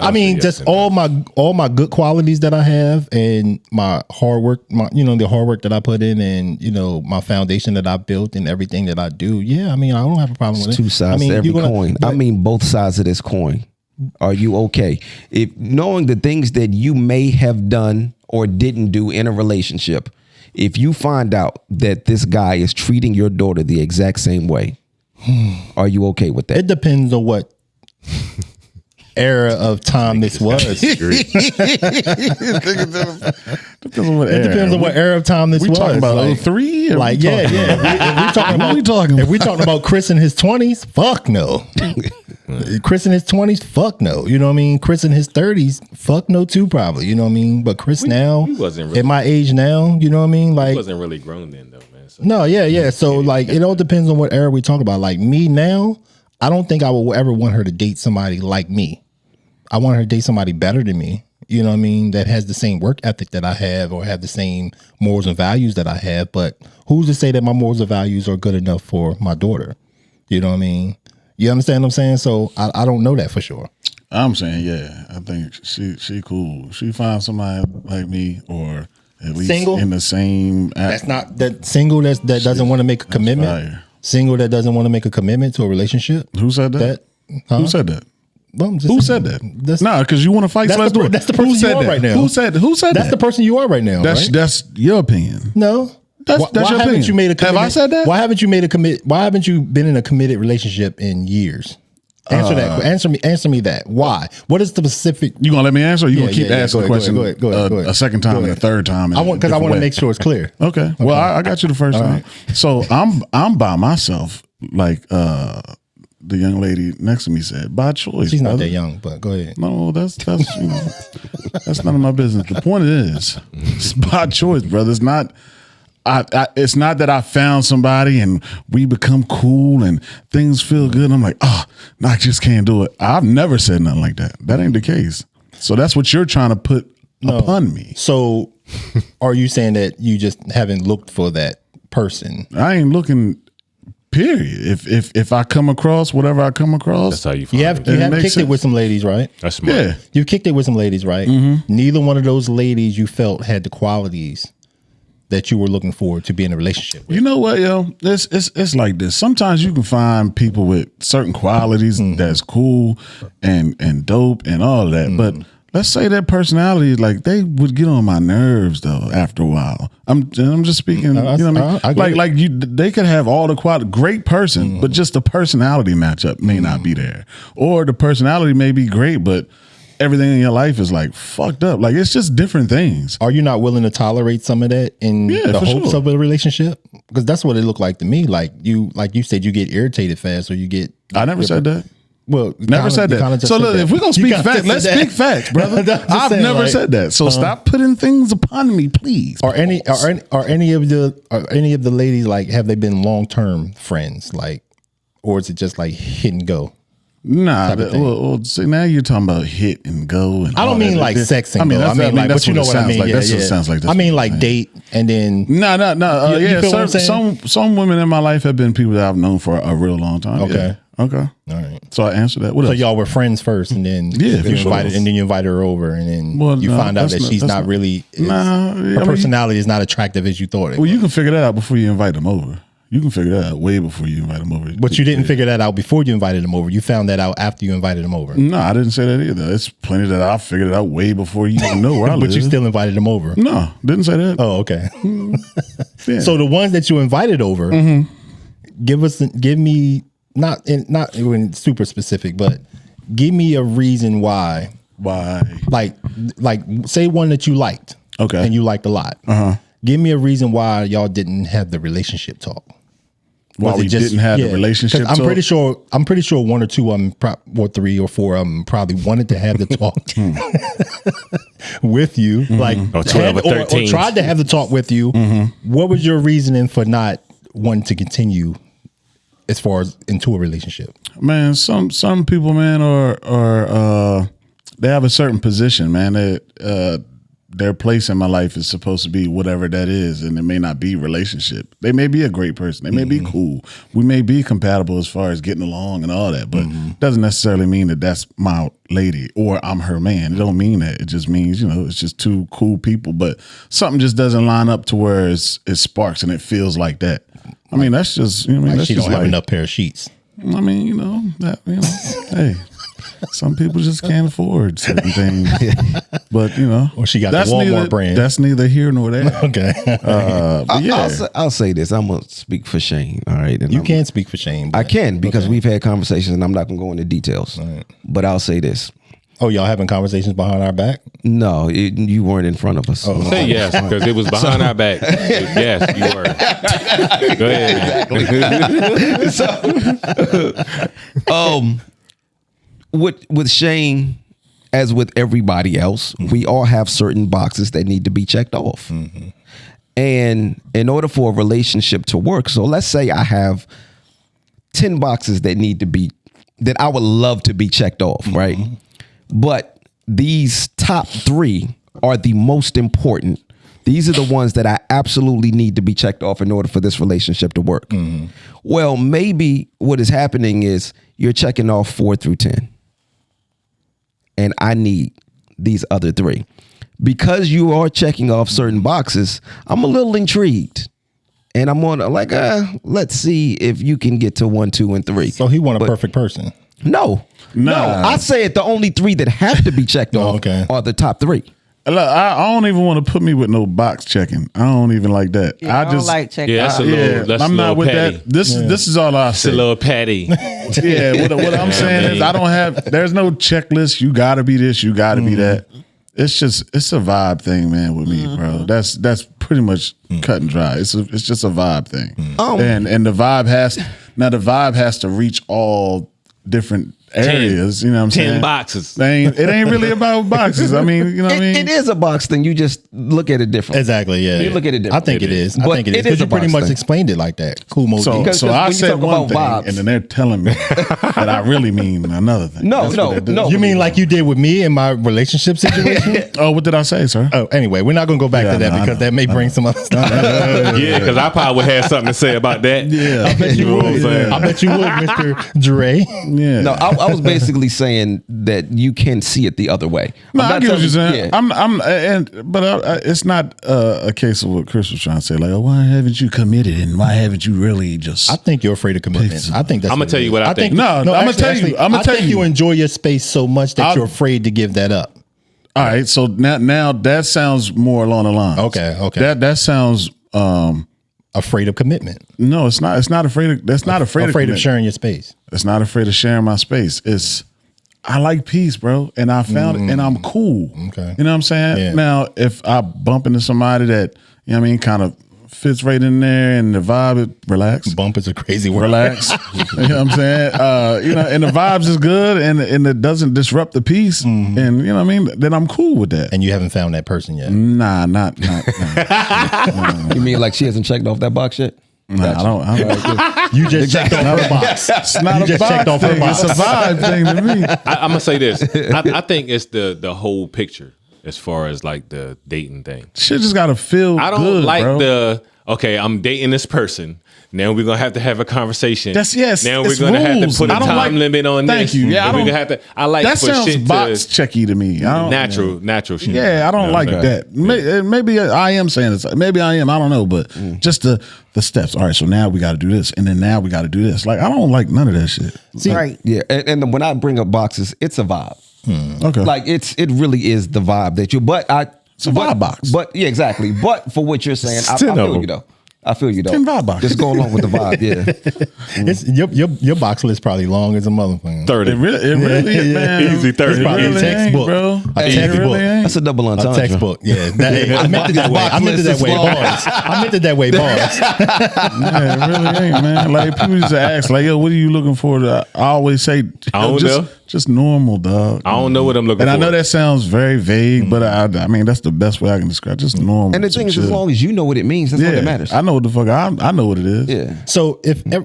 I mean, just all my good qualities that I have, and my hard work, the hard work that I put in, and my foundation that I built, and everything that I do. Yeah, I mean, I don't have a problem with it. Two sides to every coin. I mean, both sides of this coin. Are you okay? If knowing the things that you may have done or didn't do in a relationship, if you find out that this guy is treating your daughter the exact same way, are you okay with that? It depends on what era of time this was. It depends on what era of time this was. We talking about 03? Like, If we talking about Chris in his 20s, fuck no. Chris in his 20s, fuck no. You know what I mean? Chris in his 30s, fuck no too, probably. You know what I mean? But Chris now, at my age now, you know what I mean? Like, he wasn't really grown then, though, man. So. No, yeah. So, like, it all depends on what era we talk about. Like, me now, I don't think I would ever want her to date somebody like me. I want her to date somebody better than me. You know what I mean? That has the same work ethic that I have, or have the same morals and values that I have. But who's to say that my morals and values are good enough for my daughter? You know what I mean? You understand what I'm saying? So I don't know that for sure. I'm saying, yeah. I think she cool. She finds somebody like me, or at least single? In the same. That's not that single that doesn't want to make a commitment. Fire. Single that doesn't want to make a commitment to a relationship. Who said that? Who said that? Well, Who said that? Nah, because you want to fight. That's the person you are right now. Who said that? That's the person you are right now. That's your opinion. No. That's why your haven't opinion. you made a commitment? Have I said that? Why haven't you been in a committed relationship in years? Answer that. Answer me that. Why? What is the specific? You gonna let me answer? Or you gonna keep asking the question go ahead. a second time and a third time? I want to make sure it's clear. Okay. Well, I got you the first time. Right. So I'm by myself, like the young lady next to me said, by choice. She's not that young, but go ahead. No, that's that's none of my business. The point is, it's by choice, brother. It's not. It's not that I found somebody and we become cool and things feel good. And I'm like, no, I just can't do it. I've never said nothing like that. That ain't the case. So that's what you're trying to put upon me. So are you saying that you just haven't looked for that person? I ain't looking, period. If I come across whatever I come across. That's how you find You have kicked it with some ladies, right? That's smart. Yeah. You've kicked it with some ladies, right? Mm-hmm. Neither one of those ladies you felt had the qualities that you were looking for to be in a relationship with. You know what, yo? It's like this. Sometimes you can find people with certain qualities that's cool and dope and all of that. But let's say their personality, like they would get on my nerves though after a while. I'm just speaking, you know what I mean? They could have all the quality, great person, but just the personality matchup may not be there. Or the personality may be great, but everything in your life is like fucked up. Like it's just different things. Are you not willing to tolerate some of that in the hopes of a relationship? Because that's what it looked like to me. Like you said, you get irritated fast, or you get. I never said that. Well, never said that. So look, if we're gonna speak facts, let's speak facts, brother. I've never said that. So stop putting things upon me, please. Are any of the ladies, like, have they been long-term friends, like, or is it just like hit and go? Nah, well, see, now you're talking about hit and go. And I don't mean like sex and go. I mean like, but you know what I mean. Like. That's what it sounds like. I mean like date and then. No. Yeah, some women in my life have been people that I've known for a real long time. Okay. Yeah. Okay. All right. So I answered that. What so else? y'all were friends first, and then you invited her over, and then you find out that she's not really. Her personality is not attractive as you thought it. Well, you can figure that out before you invite them over. You can figure that out way before you invite them over. But you didn't figure that out before you invited them over. You found that out after you invited them over. No, I didn't say that either. It's plenty that I figured it out way before you even know where I live. But you still invited them over. No, didn't say that. Oh, okay. Yeah. So the ones that you invited over, give me not even super specific, but give me a reason why. Why? Like say one that you liked. Okay. And you liked a lot. Give me a reason why y'all didn't have the relationship talk. Why we didn't have the relationship talk? I'm pretty sure one or two of them, or three or four of them, probably wanted to have the talk with you, like or 12 or 13, or tried to have the talk with you. What was your reasoning for not wanting to continue as far as into a relationship? Man, some people, man, are they have a certain position, man. Their place in my life is supposed to be whatever that is, and it may not be relationship. They may be a great person. They may be cool. We may be compatible as far as getting along and all that, but doesn't necessarily mean that that's my lady or I'm her man. It don't mean that. It just means, it's just two cool people, but something just doesn't line up to where it sparks and it feels like that. I mean, that's just, that's she just don't have enough pair of sheets. I mean, hey. Some people just can't afford certain things, but or she got the Walmart brand. That's neither here nor there. Okay, but yeah, I'll say this. I'm gonna speak for Shane. All right, and you can speak for Shane. I can because we've had conversations, and I'm not gonna go into details. Right. But I'll say this. Oh, y'all having conversations behind our back? No, you weren't in front of us. Oh. Say yes, because it was behind our back. Yes, you were. Go ahead. With Shane, as with everybody else, we all have certain boxes that need to be checked off. And in order for a relationship to work, so let's say I have 10 boxes that I would love to be checked off, right? But these top 3 are the most important. These are the ones that I absolutely need to be checked off in order for this relationship to work. Well, maybe what is happening is you're checking off 4 through 10. And I need these other 3. Because you are checking off certain boxes, I'm a little intrigued. And I'm on let's see if you can get to 1, 2, and 3. So he want a perfect person. No. I said the only 3 that have to be checked off are the top 3. Look, I don't even want to put me with no box checking. I don't even like that. Yeah, I don't like checking. Yeah, that's a little. That's I'm a not little with petty. that. This is all I It's say. a little petty. Yeah, what I'm saying is I don't have. There's no checklist. You got to be this. You got to be that. It's a vibe thing, man. With me, bro. That's pretty much cut and dry. It's just a vibe thing. And the vibe has to reach all different areas. You know what I'm saying? 10 boxes. It ain't really about boxes. I mean, you know what I mean? It is a box thing. You just look at it different. Exactly. Yeah. You look at it different. I think it is. I But think it is it is because a you pretty box much thing. explained it like that. Cool mode. So Because I when you said talk one about thing, vibes- and then they're telling me that I really mean another thing. No, That's no, what they're doing. no. You mean like you did with me in my relationship situation? Oh, what did I say, sir? Oh, anyway, we're not going to go back Yeah, to that I know, because that may bring some other stuff. Yeah, because I probably would have something to say about that. Yeah. I bet you know what I'm would. saying? I bet you would, Mr. Dre. Yeah. No, I was basically saying that you can see it the other way. No, I'm I not get what you're telling- saying. yeah. But it's not a case of what Chris was trying to say. Like, oh, why haven't you committed, and why haven't you really just? I think you're afraid of commitment. I think that's. I'ma what it tell you is. what I think. No, I'ma tell you. I think you enjoy your space so much that you're afraid to give that up. All right, so now that sounds more along the lines. Okay. That sounds. Afraid of commitment. No, it's not. It's not afraid of. That's not afraid Afraid of of sharing your space. It's not afraid of sharing my space. It's I like peace, bro, and I found it, and I'm cool. Okay. You know what I'm saying? Yeah. Now, if I bump into somebody that you know what I mean, kind of fits right in there, and the vibe, relax. Bump is a crazy word. Relax. You know what I'm saying? And the vibes is good and it doesn't disrupt the peace. And you know what I mean? Then I'm cool with that. And you haven't found that person yet. Nah, not. You mean like she hasn't checked off that box yet? Nah, I don't. You just checked off her box. It's not You a just checked vibe off her thing. box. It's a vibe thing to me. I'm gonna say this. I think it's the whole picture as far as like the dating thing. Shit just gotta feel I don't good, like bro. I'm dating this person. Now we're gonna have a conversation. That's yes. Now we're it's gonna have rules. to put a I don't time like- limit on Thank this. you. Yeah, And I we're don't. gonna have to. I like That for sounds shit box to checky to me. I don't, natural shit. Yeah, I don't You know like what I'm saying? that. Maybe I am saying this. Maybe I am. I don't know. But just the steps. All right. So now we got to do this, and then now we got to do this. Like I don't like none of that shit. See, Right. Yeah, and when I bring up boxes, it's a vibe. Okay. Like it really is the vibe that you. It's a vibe box. But yeah, exactly. But for what you're saying, I 10 of feel them. you though. I feel you though. 10 vibe boxes. Just go along with the vibe. Yeah. it's, your box list probably long as a motherfucker. 30. it really is, man. Easy 30. It's probably It really a textbook. ain't, bro. A It textbook. really ain't. That's a double A entendre. textbook. Yeah. I meant it that way. I meant it that way. Bars. I meant it that way. Bars. Yeah, it really ain't, man. Like people just ask, like, yo, what are you looking for? I always say, I don't know. just normal, dog. I don't know what I'm looking And for. I know that sounds very vague, but I mean that's the best way I can describe. Just normal. And the thing is, as chill. long as you know what it means, that's all that matters. I know what the fuck I know what it is. Yeah. So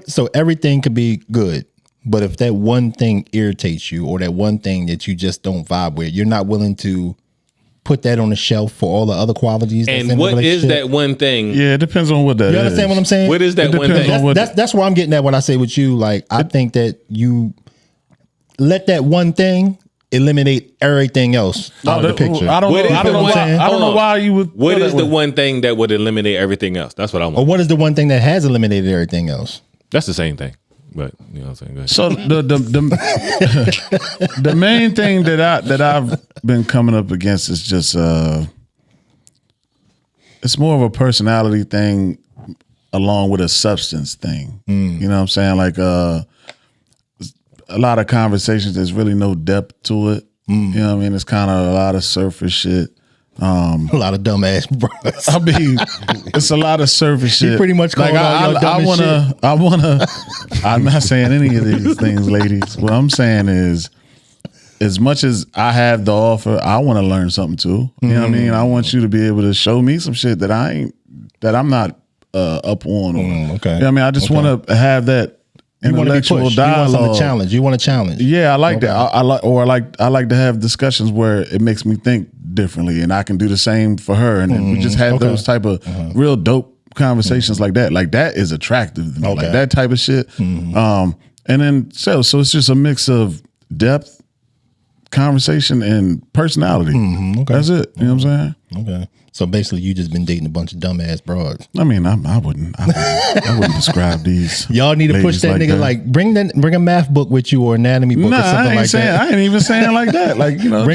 so everything could be good, but if that one thing irritates you or that one thing that you just don't vibe with, you're not willing to put that on the shelf for all the other qualities. That's in and the what is relationship. that one thing? Yeah, it depends on what that is. You understand what I'm saying? What is that It one depends thing? on what- That's where I'm getting at when I say with you. Like I think that you let that one thing eliminate everything else out of the picture. I don't What know. is I the don't know one- why. I don't hold know on. why you would. What feel is that the way. one thing that would eliminate everything else? That's what I Or want. what is the one thing that has eliminated everything else? That's the same thing. But you know what I'm saying? Go ahead. So the main thing that I've been coming up against is just it's more of a personality thing along with a substance thing. You know what I'm saying? Like a lot of conversations, there's really no depth to it. You know what I mean? It's kind of a lot of surface shit. A lot of dumbass bros. I mean, it's a lot of surface shit. pretty much called all y'all dumb as I wanna. I'm not saying any of these things, ladies. What I'm saying is, as much as I have the offer, I want to learn something too. You know what I mean? I want you to be able to show me some shit that I'm not up on. okay. You know what I mean? I just want to have that You want to be intellectual pushed. You want dialogue. some challenge. You want a challenge. Yeah, I like that. I like to have discussions where it makes me think differently, and I can do the same for her, and then we just have those type of real dope conversations like that. Like that is attractive to me. Like that type of shit. And then so it's just a mix of depth, conversation, and personality. That's it. You know what I'm saying? Okay. So basically, you just been dating a bunch of dumbass broads. I mean, I wouldn't describe these. Y'all need to push that nigga like bring a math book with you or anatomy book or something like that. I ain't even saying like that. Like, you know,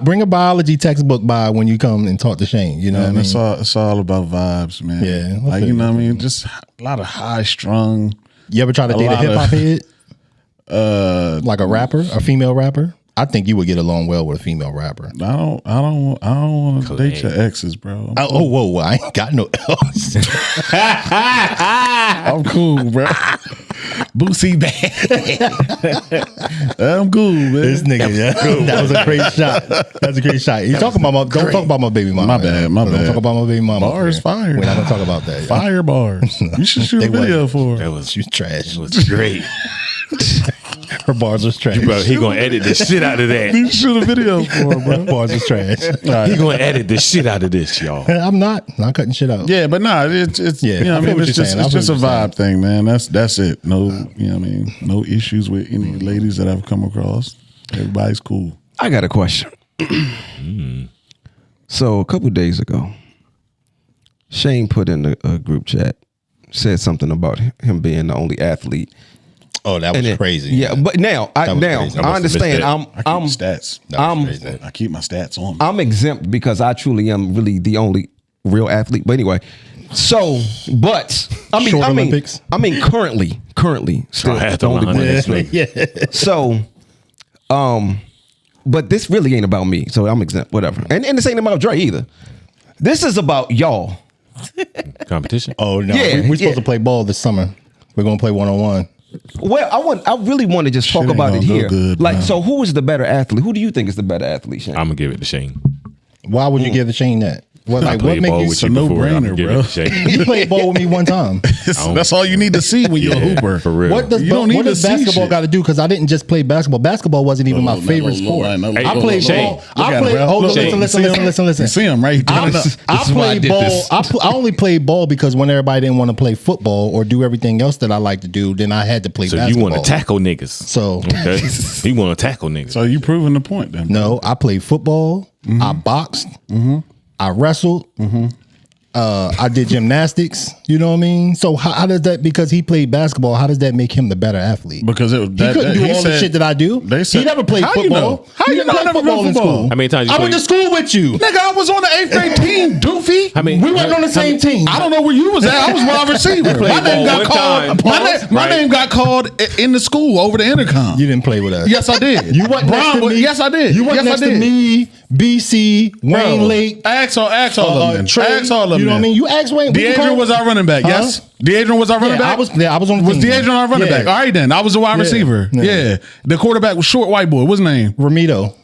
bring a biology textbook by when you come and talk to Shane. You know what I mean? It's all about vibes, man. Yeah, like, you know what I mean? Just a lot of high strung. You ever try to date a hip hop head? Like a rapper, a female rapper? I think you would get along well with a female rapper. I don't want to date your exes, bro. Whoa! I ain't got no else. I'm cool, bro. Boosie bad. I'm cool, man. This nigga, yeah. That was a great shot. That's a great shot. You talking about don't talk about my baby mama. My bad. Don't talk about my baby mama. Bars fire. We're not gonna talk about that. Fire bars. You should shoot a video for her. She was trash. It was great. Her bars was trash. He gonna edit the shit out of that. You shoot a video for her, bro. Bars was trash. He gonna edit the shit out of this, y'all. I'm not cutting shit out. Yeah, but nah, it's Yeah, you know what I mean, it's just a vibe saying. thing, man. That's it. No, you know what I mean, no issues with any ladies that I've come across. Everybody's cool. I got a question. So a couple days ago, Shane put in a group chat, said something about him being the only athlete. Oh, that was crazy. Yeah, but now I understand. I keep stats. I keep my stats on me. I'm exempt because I truly am really the only real athlete. But anyway, so but Olympics. I mean currently still the only one. Yeah. So, but this really ain't about me. So I'm exempt. Whatever. And this ain't about Dre either. This is about y'all. Competition. Oh no, Yeah, we're supposed to play ball this summer. We're gonna play 1-on-1. Well, I really want to just talk Shit ain't about it gonna go here. good, Like, man. so who is the better athlete? Who do you think is the better athlete, Shane? I'm gonna give it to Shane. Why would you give Shane that? What I played make ball you? with you no before. I'm brainer, gonna give bro. it to Shane. You played ball with me one time. That's all you need to see when you're a hooper. For real. What does You don't need to see basketball shit. got to do? Because I didn't just play basketball. Basketball wasn't even my favorite sport. I played Shane. ball. I played. Hold on, listen. You see him, right? I played ball. I only played ball because when everybody didn't want to play football or do everything else that I like to do, then I had to play So basketball. you want to tackle niggas? So Okay. You want to tackle niggas? So you proving the point then? no, I played football. I boxed. I wrestled. I did gymnastics. You know what I mean? So how does that? Because he played basketball, how does that make him the better athlete? Because He couldn't do all the shit that I do. He never played How you football. know? How He you didn't know I play never played in football? school. How many times you I went to played? school with you. Nigga, I was on the 8th grade team, doofy. I mean, We weren't on the same team. I don't know where you was at. I was wide receiver. My name ball got one called. time. My name got called in the school over the intercom. You didn't play with us. Yes, I did. You wasn't next to me. Yes, I did. You wasn't yes, next I did. to me, BC, Wayne Lake. Ask all of them. Trey. Ask all of them. You know what I mean? You asked Wayne. Deadrian was our running back. Yes. Deadrian was our running back. I was on the Was team. Deadrian our running Yeah. back? All right, then. I was a wide receiver. Yeah. Yeah. The quarterback was short white boy. What's his name? Ramito.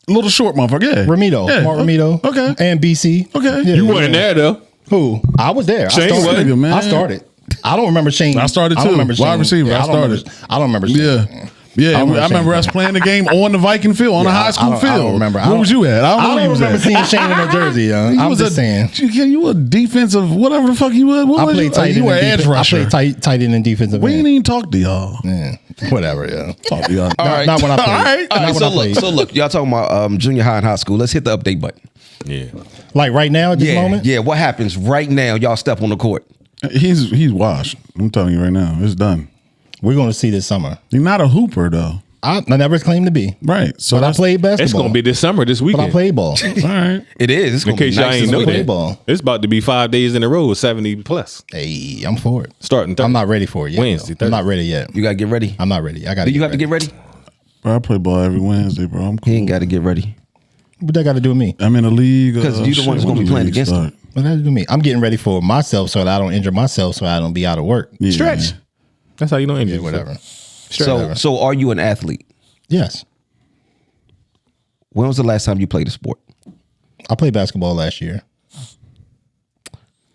Little short motherfucker. Yeah. Ramito. Yeah. Mark Ramito. Okay. And BC. Okay. Yeah. You wasn't there though. Who? I was there. Shane I started. wasn't. I started. I don't remember Shane. I started I too. don't remember Wide Shane. receiver. Yeah, I started. I don't remember Shane. Yeah. Yeah, I remember us playing the game on the Viking field, on the high school field. I don't remember. Where was you at? I don't know where you was remember at. seeing Shane in a jersey. I'm just saying. You were defensive, whatever the fuck you were. What I was played you? tight You were end. edge I rusher. played tight end and defensive We end. ain't even talk to y'all. Yeah. Whatever. Yeah. Talk to y'all. All right. Not when I played. All right. Not when I played. So look, y'all talking about junior high and high school. Let's hit the update button. Yeah. Like right now at this Yeah, moment. yeah. What happens right now? Y'all step on the court. He's washed. I'm telling you right now, it's done. We're going to see this summer. He's not a hooper though. I never claimed to be. Right. So But I played basketball. It's gonna be this summer, this But weekend. I played ball. all right. It is. It's In gonna be case y'all nice ain't this know weekend. that, ball. it's about to be 5 days in a row with 70 plus. Hey, I'm for it. Starting Thursday. I'm not ready for it yet. Wednesday, though. I'm not Thursday. ready yet. You gotta get ready. I'm not ready. I got Do you have to get ready? Bro, I play ball every Wednesday, bro. I'm cool. He ain't got to get ready. What that got to do with me? I'm in a league. 'Cause you the one that's gonna be playing against him. What that got to do with me? I'm getting ready for myself so that I don't injure myself so I don't be out of work. Yeah. Stretch. That's how you know injury. Yeah, whatever. So are you an athlete? Yes. When was the last time you played a sport? I played basketball last year.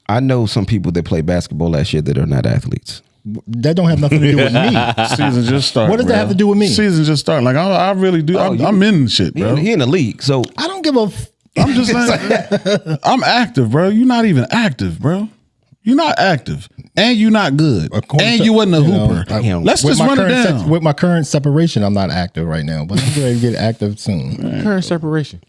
I know some people that played basketball last year that are not athletes. That don't have nothing to do with me. Season just started. What does that bro. have to do with me? Season just started. Like I really do. I'm in shit, bro. He in the league, so I don't give a. I'm just like, I'm active, bro. You're not even active, bro. You're not active, and you're not good, and you wasn't a hooper. Damn. Let's With just my run it current down. with my current separation, I'm not active right now, but I'm ready to get active soon. Current separation.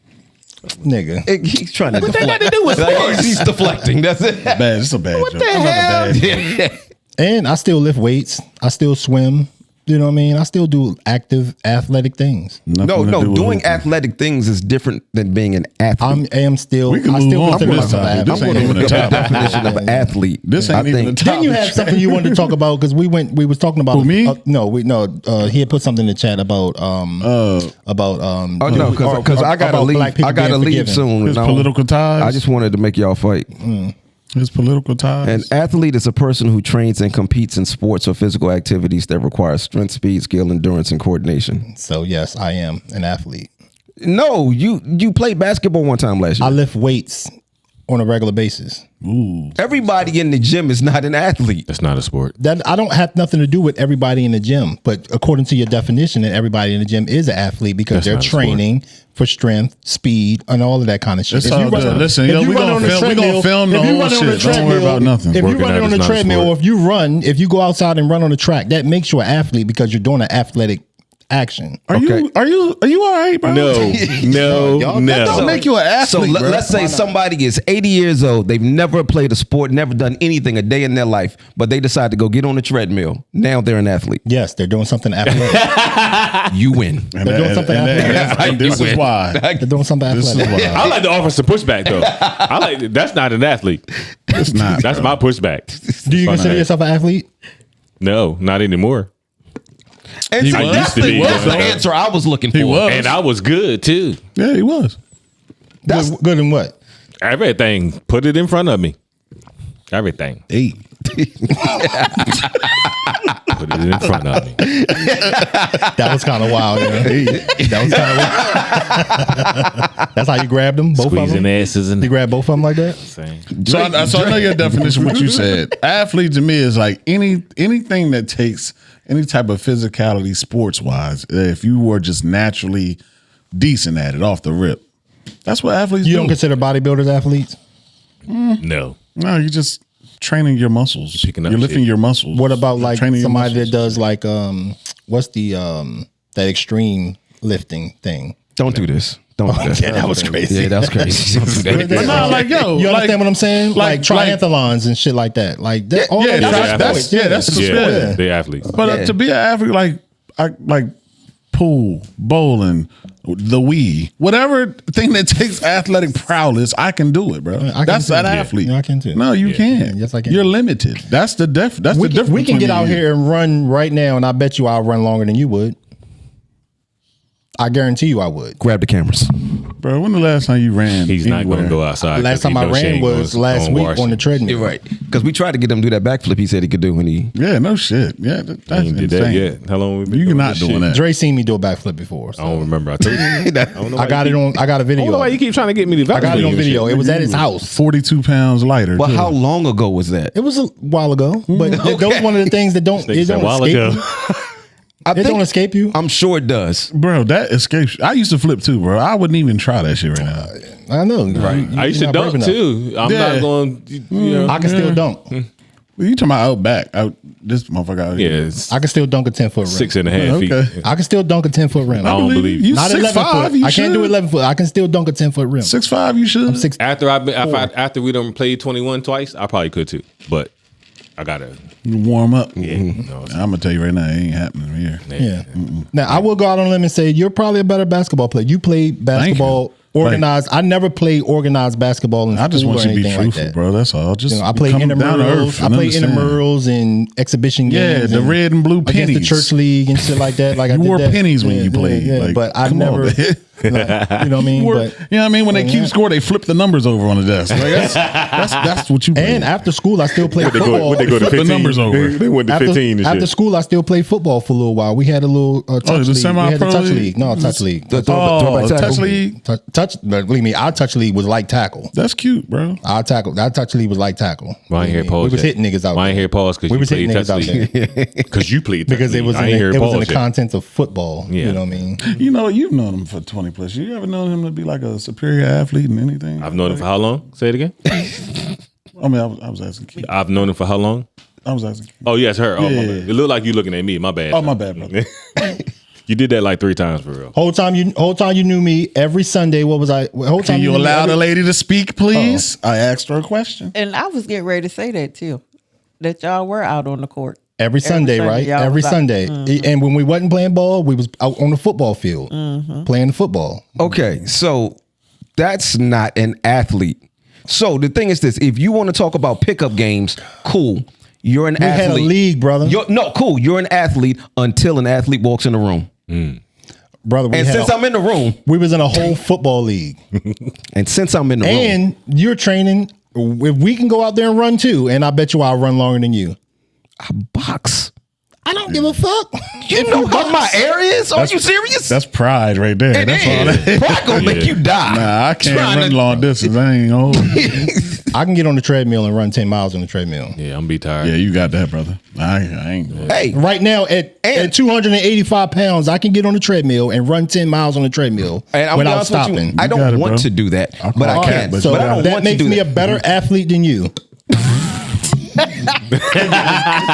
nigga. He's trying to What deflect. that got to do with sports? He's deflecting. That's it. Bad. It's a bad What joke. the Another hell? bad joke. And I still lift weights. I still swim. You know what I mean? I still do active athletic things. Nothing to do with doing hooping. athletic things is different than being an athlete. I am still. We can I move still on consider from this myself an topic. This athlete. ain't even the a topic. definition of an athlete. This ain't I even a think- topic. Didn't you have something you wanted to talk about? Because we was talking about Who, me? He had put something in the chat about Oh no, or- because I gotta about leave. black people I gotta being leave forgiven. soon. His and political ties. I just wanted to make y'all fight. His political ties. An athlete is a person who trains and competes in sports or physical activities that require strength, speed, skill, endurance, and coordination. So yes, I am an athlete. No, you played basketball one time last year. I lift weights on a regular basis. Ooh. Everybody in the gym is not an athlete. That's not a sport. That I don't have nothing to do with everybody in the gym, but according to your definition, that everybody in the gym is an athlete because That's they're not a sport. training for strength, speed, and all of that kind of shit. It's all good. Listen, yo, we gonna film the whole shit. Don't worry about nothing. If you Working run out on is the not a treadmill, or sport. if you go outside and run on the track, that makes you an athlete because you're doing an athletic action. Are you all right, bro? That don't make you an athlete. So bro. let's say somebody is 80 years old. They've never played a sport, never done anything a day in their life, but they decide to go get on the treadmill. Now they're an athlete. Yes, they're doing something athletic. You win. And They're doing something athletic. Right, this you is win. why. They're doing something This is athletic. why. I like to offer some pushback though. I like that's not an athlete. It's not. That's bro. my pushback. Do you Fun consider act. yourself an athlete? No, not anymore. And see, was. that's Used to be, that's the though. answer I was looking for. He was. And I was good too. Yeah, he was. Good in what? Everything. Put it in front of me. Everything. Hey. Put it in front of me. That was kind of wild. Yeah. That was kind of wild. That's how you grabbed them, both of Squeezing them. asses in You the grabbed both of them like that. same. So I know your definition. What you said, athlete to me is like anything that takes any type of physicality, sports wise. If you were just naturally decent at it off the rip, that's what athletes You do. don't consider bodybuilders athletes? No. No, you're just training your muscles. Picking up You're lifting shit. your muscles. What about You're like training your somebody that muscles. does like what's the that extreme lifting thing? Don't do this. Don't do that. Yeah, that was crazy. Yeah, that was crazy. Don't do that. But no, like yo, You like, understand what I'm saying? Like like- triathlons and shit like that. Like that. all yeah, of they're that's athletes. sports. that's the Yeah, sport. they're athletes. But Yeah. to be an athlete, like pool, bowling, the Wii, whatever thing that takes athletic prowess, I can do it, bro. I can That's too. an Yeah. athlete. Yeah, I can too. No, you can't. Yes, I can. You're limited. That's the That's the difference. We can between get me out and you. here and run right now, and I bet you I'll run longer than you would. I guarantee you I would. Grab the cameras. bro. When the last time you ran? He's not going to anywhere? go outside. Last 'cause he time I knows she ran ain't was gonna- last gonna week wash on the it. treadmill. You're right. Because we tried to get him to do that backflip he said he could do when he. Yeah, no shit. Yeah, that's I ain't did that insane. yet. How long we been You're doing not this doing shit? that. Dre seen me do a backflip before. I So. don't remember. I told you. I don't know I got it on. I got a I video. don't know why you keep trying to get me to I got it on video. It was at his house. 42 pounds lighter. Well, too. how long ago was that? It was a while ago, but those one of the things that don't Nigga it said don't a while escape ago. you. I It don't escape you. I'm sure it does. Bro, that escapes. I used to flip too, bro. I wouldn't even try that shit right now. I know. Right. I used to dunk too. I'm Yeah. not going. You know. I can still dunk. Well, you talking about out back? Out this motherfucker out Yeah, here. it's I can still dunk a 10-foot rim. 6.5 feet. Okay. I can still dunk a 10-foot rim. I don't believe you. you. Not 11 6'5", foot. you I can't do should. 11 foot. I can still dunk a 10-foot rim. 6'5", you should. I'm 6. After after we done played 21 twice, I probably could too. But I gotta. You warm up. Yeah, no, it's- I'm gonna tell you right now, it ain't happening here. Yeah. Now I will go out on a limb and say you're probably a better basketball player. You played basketball organized. I never played organized basketball in I just school want or you to be anything like truthful, that. bro. That's all. Just You know, I played come down to intramurals. earth I and played understand. intramurals and exhibition Yeah, games. the and red and blue against the pennies. church league and shit like that. Like I You did wore that. pennies when you played. Like, but I come on, never. man. You know what I mean? You But know what I mean? When they keep score, they flip the numbers over on the desk. Like, that's what you. and after school, I still played They football. go to Flip the 15. numbers over. They went to 15 and after shit. school, I still played football for a little while. We had a little touch the league. We had semi-pro a touch league? league. No, touch league. Oh, touch league. Touch. Believe me, our touch league was like tackle. That's cute, bro. Our touch league was like tackle. Why I ain't hear We pause? was yet? hitting niggas out. Why I ain't there. hear pause? Because We you was hitting played niggas out touch there. league. Because you played touch Because it league. was I in ain't the, hear it was in pause the yet. content of football. Yeah. You know what I mean? You know, you've known him for 20 plus years. You ever known him to be like a superior athlete in anything? I've known him for how long? Say it again. I mean, I was asking Keith. I've known him for how long? I was asking Keith. Oh, yes, her. Oh, my Yeah. bad. It looked like you looking at me. My bad. Oh, my bad, brother. You did that like 3 times for real. Whole time you knew me. Every Sunday, what was I? Whole time Can you knew me allow the every- lady to speak, please? I asked her a question. And I was getting ready to say that too, that y'all were out on the court. Every Sunday, right? y'all Every was out. Sunday. And when we wasn't playing ball, we was out on the football field playing the football. Okay, so that's not an athlete. So the thing is this: if you want to talk about pickup games, cool. You're an We athlete. had a league, brother. Cool. You're an athlete until an athlete walks in the room. Brother, And since I'm in the room, we was in a whole football league. and since I'm in the room, And you're training. If we can go out there and run too, and I bet you I'll run longer than you. I box. I don't give a fuck. You know how my air is? Are you serious? That's pride right there. It That's all that is. Pride gonna make you die. Nah, I can't Trying run to- long distance. I ain't old. I can get on the treadmill and run 10 miles on the treadmill. Yeah, I'm be tired. Yeah, you got that, brother. I ain't. Hey, Right now, at 285 pounds, I can get on the treadmill and run 10 miles on the treadmill and I'm without honest with stopping. you, I got don't it, want bro. to do that, I'll but I call can. it, So but I don't that want to makes do me a that. better athlete than you.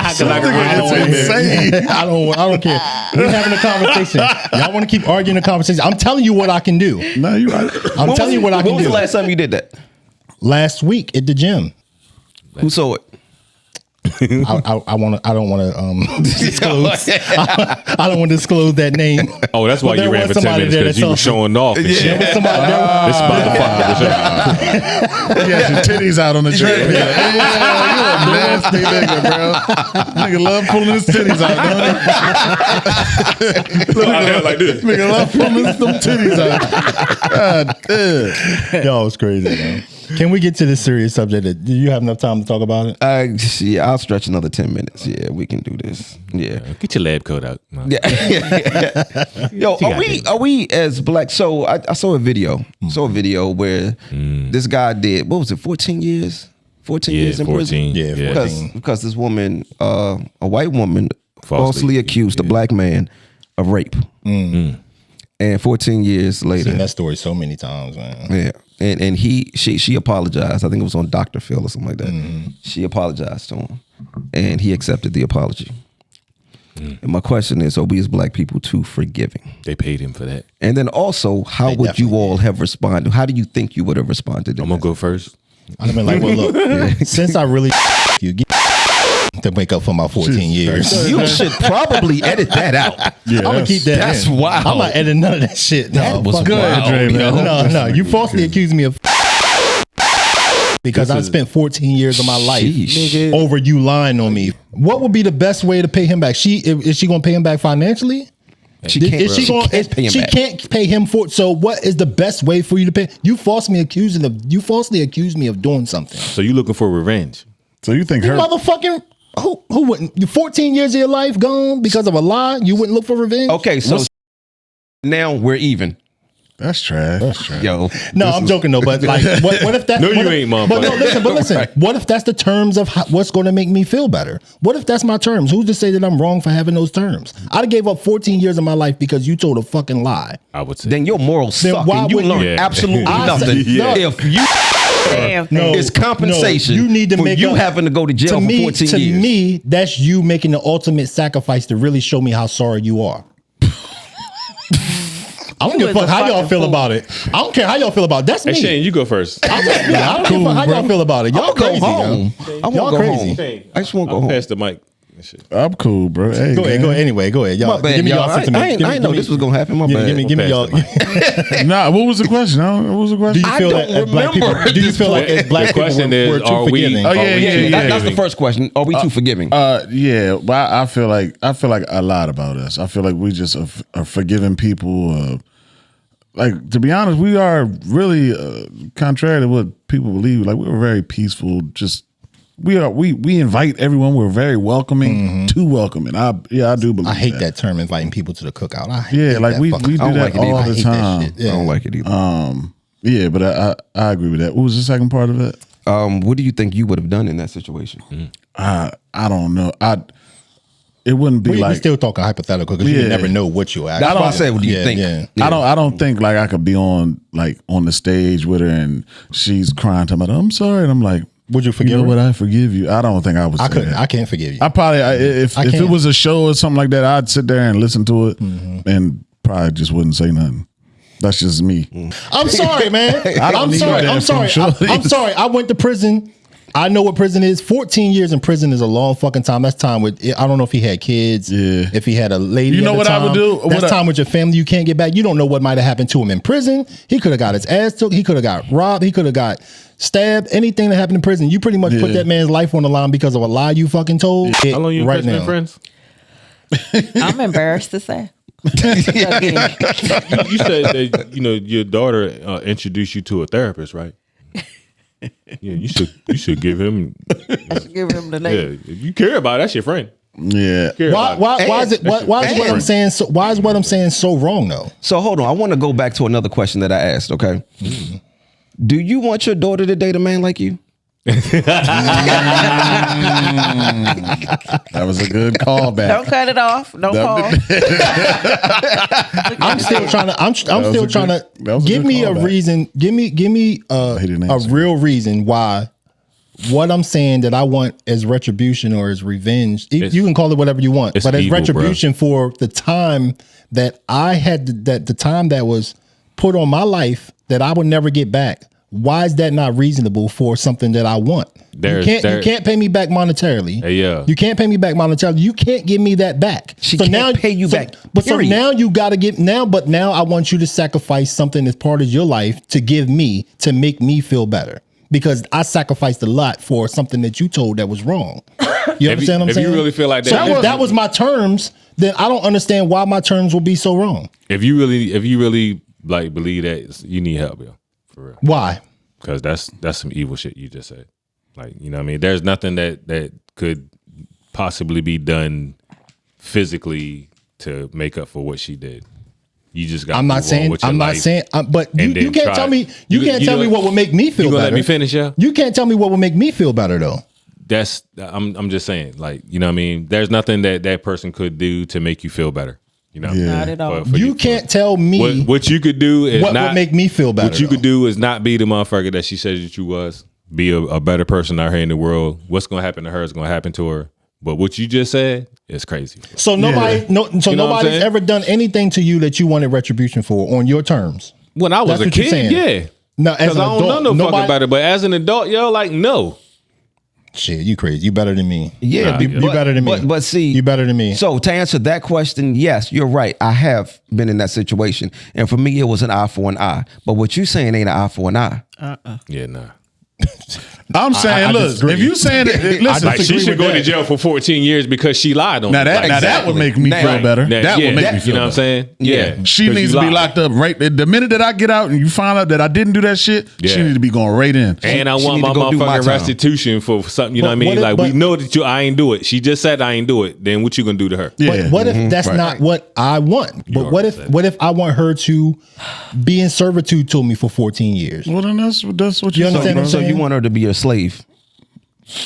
Insane. I don't care. We're having a conversation. Y'all want to keep arguing the conversation. I'm telling you what I can do. No, you right. I'm telling you what I can When was do. the last time you did that? Last week at the gym. Who saw it? I don't want to disclose. I don't want to disclose that name. Oh, that's why But you there ran was for 10 somebody minutes there because that you saw- were showing off. And shit. There was somebody there. This motherfucker. You got your titties out on the trail. Yeah, you a nasty nigga, bro. Nigga love pulling his titties out, don't he? Out there like this. Nigga love pulling them titties out. God damn. Yo, it's crazy, man. Can we get to this serious subject? Do you have enough time to talk about it? Yeah, I'll stretch another 10 minutes. Yeah, we can do this. Yeah. Get your lab coat out. Man. Yeah. Yo, are we as black? So I saw a video. Saw a video where this guy did, what was it, 14 years? 14 years in 14. Yeah, Yeah. because this woman, a white woman, falsely accused a black man of rape. And 14 years later, Seen that story so many times, man. yeah, and she apologized. I think it was on Dr. Phil or something like that. She apologized to him, and he accepted the apology. And my question is, are we as black people too forgiving? They paid him for that. And then also, how would you all have responded? How do you think you would have responded? I'm going to go first. I'd have been like, well, look, since I really you get to make up for my 14 years. You should probably edit that out. Yeah, I'm gonna keep that. that's in. wild. I'm not editing none of that shit. That was fuck wild, that. yo. No. You falsely accused me of because I spent 14 years of my life Sheesh. over you lying on me. What would be the best way to pay him back? Is she gonna pay him back financially? She can't, Is she she gonna? can't pay him She back. can't pay him for it. So what is the best way for you to pay? You falsely accused me of doing something. So you looking for revenge? So you think You her? motherfucking who wouldn't? You 14 years of your life gone because of a lie. You wouldn't look for revenge. Okay, so now we're even. That's trash. That's trash. Yo, No, I'm joking though. But like, what if that's No, what you if- ain't, But no, motherfucker. listen. Right. What if that's the terms of what's going to make me feel better? What if that's my terms? Who's to say that I'm wrong for having those terms? I'd have gave up 14 years of my life because you told a fucking lie. I would say. then your morals Then suck, why and you would learn you- absolutely I nothing. said- no. If you Damn. No, it's compensation no, you need to for make you up- having to go to jail for 14 to years. me, that's you making the ultimate sacrifice to really show me how sorry you are. I don't give a was fuck a how y'all fucking feel fool. about it. I don't care how y'all feel about it. That's Hey, me. Shane, you go first. I don't give a fuck how y'all feel about it. Y'all I'll go crazy, home. yo. I Y'all want to go crazy. home. I just want to go I'll home. pass the mic. and shit. I'm cool, bro. Hey, Go ahead, man. go ahead. Anyway, go ahead. Y'all, My bad, give me y'all. y'all I sentiment. ain't know this was gonna happen. My bad. Give me We'll y'all. pass Nah, what was the question? What was the Do question? you feel don't that as black people? remember Do you this feel like point. as black The people question we're is, too are we- forgiving? Oh, yeah. That's the first question. Are we too forgiving? Yeah, but I feel like a lot about us. I feel like we just are forgiving people. Like, to be honest, we are really contrary to what people believe. Like, we're very peaceful. Just we invite everyone. We're very welcoming, too welcoming. I do believe. I hate that term, inviting people to the cookout. I hate Yeah, like that we fucking- do I don't that like it all either. the hate that time. shit. Yeah. I don't like it either. Yeah, but I agree with that. What was the second part of it? What do you think you would have done in that situation? I don't know. It wouldn't be We like still talking hypothetical because you Yeah. never know what you'll actually. That's why I said, what do you Yeah, think? yeah. Yeah. I don't think like I could be on the stage with her and she's crying to me, I'm sorry, and I'm like, Would you forgive You know her? what? I forgive you. I don't think I would. I say couldn't. that. I can't forgive you. I probably if it can't. was a show or something like that, I'd sit there and listen to it and probably just wouldn't say nothing. That's just me. I'm sorry, man. I'm need sorry. that I'm sorry. from I'm sorry. I went to prison. I know what prison is. 14 years in prison is a long fucking time. That's time with, I don't know if he had kids. Yeah. If he had a lady. You know at the what I would time. do? That's time with your family you can't get back. You don't know what might have happened to him in prison. He could have got his ass took. He could have got robbed. He could have got stabbed. Anything that happened in prison, you pretty much put that man's life on the line because of a lie you fucking told. How long you right been now? friends? I'm embarrassed to say. You said that your daughter introduced you to a therapist, right? Yeah, you should give him. I should give him the Yeah, name. if you care about it, that's your friend. Yeah. Care Why about it. is it? Why is what I'm saying? So, why is what I'm saying so wrong though? So hold on. I want to go back to another question that I asked. Okay. Do you want your daughter to date a man like you? That was a good callback. Don't cut it off. Don't pause. I'm still trying to. I'm still trying that was to. a Give good me a callback. reason. Give me a didn't answer. real reason why what I'm saying that I want as retribution or as revenge. You can call it whatever you want, it's but as evil, retribution for the time that I had, that the time that was put on my life that I would never get back. Why is that not reasonable for something that I want? You can't pay me back monetarily. Yeah. You can't pay me back monetarily. You can't give me that back. She can't pay you back, But so period. now you got to get but now I want you to sacrifice something as part of your life to give me, to make me feel better. Because I sacrificed a lot for something that you told that was wrong. You understand what I'm saying? If you really feel like that, So if that was my terms, then I don't understand why my terms will be so wrong. if you really like believe that, you need help, yo, for real. Why? Because that's some evil shit you just said. Like, you know what I mean? There's nothing that could possibly be done physically to make up for what she did. You just got. I'm not saying. But you can't tell me. You can't tell me what would make me feel You gonna better. let me finish, yeah? You can't tell me what would make me feel better though. I'm just saying, like, you know what I mean? There's nothing that person could do to make you feel better. You know, Yeah. Not at all. You can't tell me what you could do is what would make me feel better. What you could do is not be the motherfucker that she said that you was. Be a better person out here in the world. What's gonna happen to her is gonna happen to her. But what you just said is crazy. So nobody, You know what I'm nobody's saying? ever done anything to you that you wanted retribution for on your terms. When I was That's a what you're kid, saying. yeah. No, as Because an I don't adult, know no fucking nobody. better. But as an adult, yo, like, no. Shit, you crazy. You better than me. Yeah, Nah, be- yeah. You better than me. But see, You better than me. So to answer that question, yes, you're right. I have been in that situation, and for me, it was an eye for an eye. But what you saying ain't an eye for an eye. Yeah, nah. I'm saying, I look, disagree. if you saying it, listen, Like, she disagree should with go that. to jail for 14 years because she lied on now me. that Like, now that would make me Now- feel better. That yeah, would make me feel you know what I'm better. saying? Yeah. She 'Cause needs you to be lied. locked up right the minute that I get out and you find out that I didn't do that shit. She Yeah. need to be going right in. And I She want need my to go do my motherfucking time. restitution for something, you know what I But mean? what if- Like, we but- know that I ain't do it. She just said I ain't do it. Then what you gonna do to her? Yeah. But what if that's not what I want? But what if I want her to be in servitude to me for 14 years? Well, then that's what You you understand what I'm So saying? you want her to be a slave,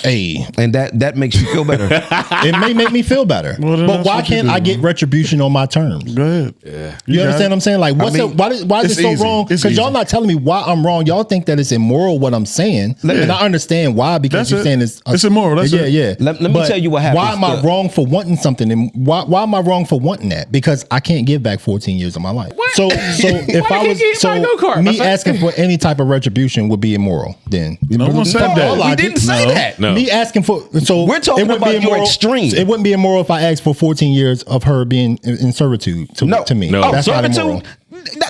Hey, and that makes you feel better. it may make me feel better. Well, then but that's why what you can't do, I get man. retribution on my terms? Go ahead. Yeah. You got understand it. what I'm saying? Like, why is it's it so easy. wrong? It's Because y'all easy. not telling me why I'm wrong. Y'all think that it's immoral what I'm saying, and I understand why because That's you're it. saying it's Immoral. That's yeah, it. yeah. Let me But tell you what happens Why am I to- wrong for wanting something? And why am I wrong for wanting that? Because I can't give back 14 years of my life. So if Why I you was can't buy a go-kart, my me son? asking for any type of retribution would be immoral. Then No one said From that. all We logic, didn't say that. No. Me asking for We're talking it wouldn't about be your immoral- extreme. It wouldn't be immoral if I asked for 14 years of her being in servitude to me. No. That's not immoral.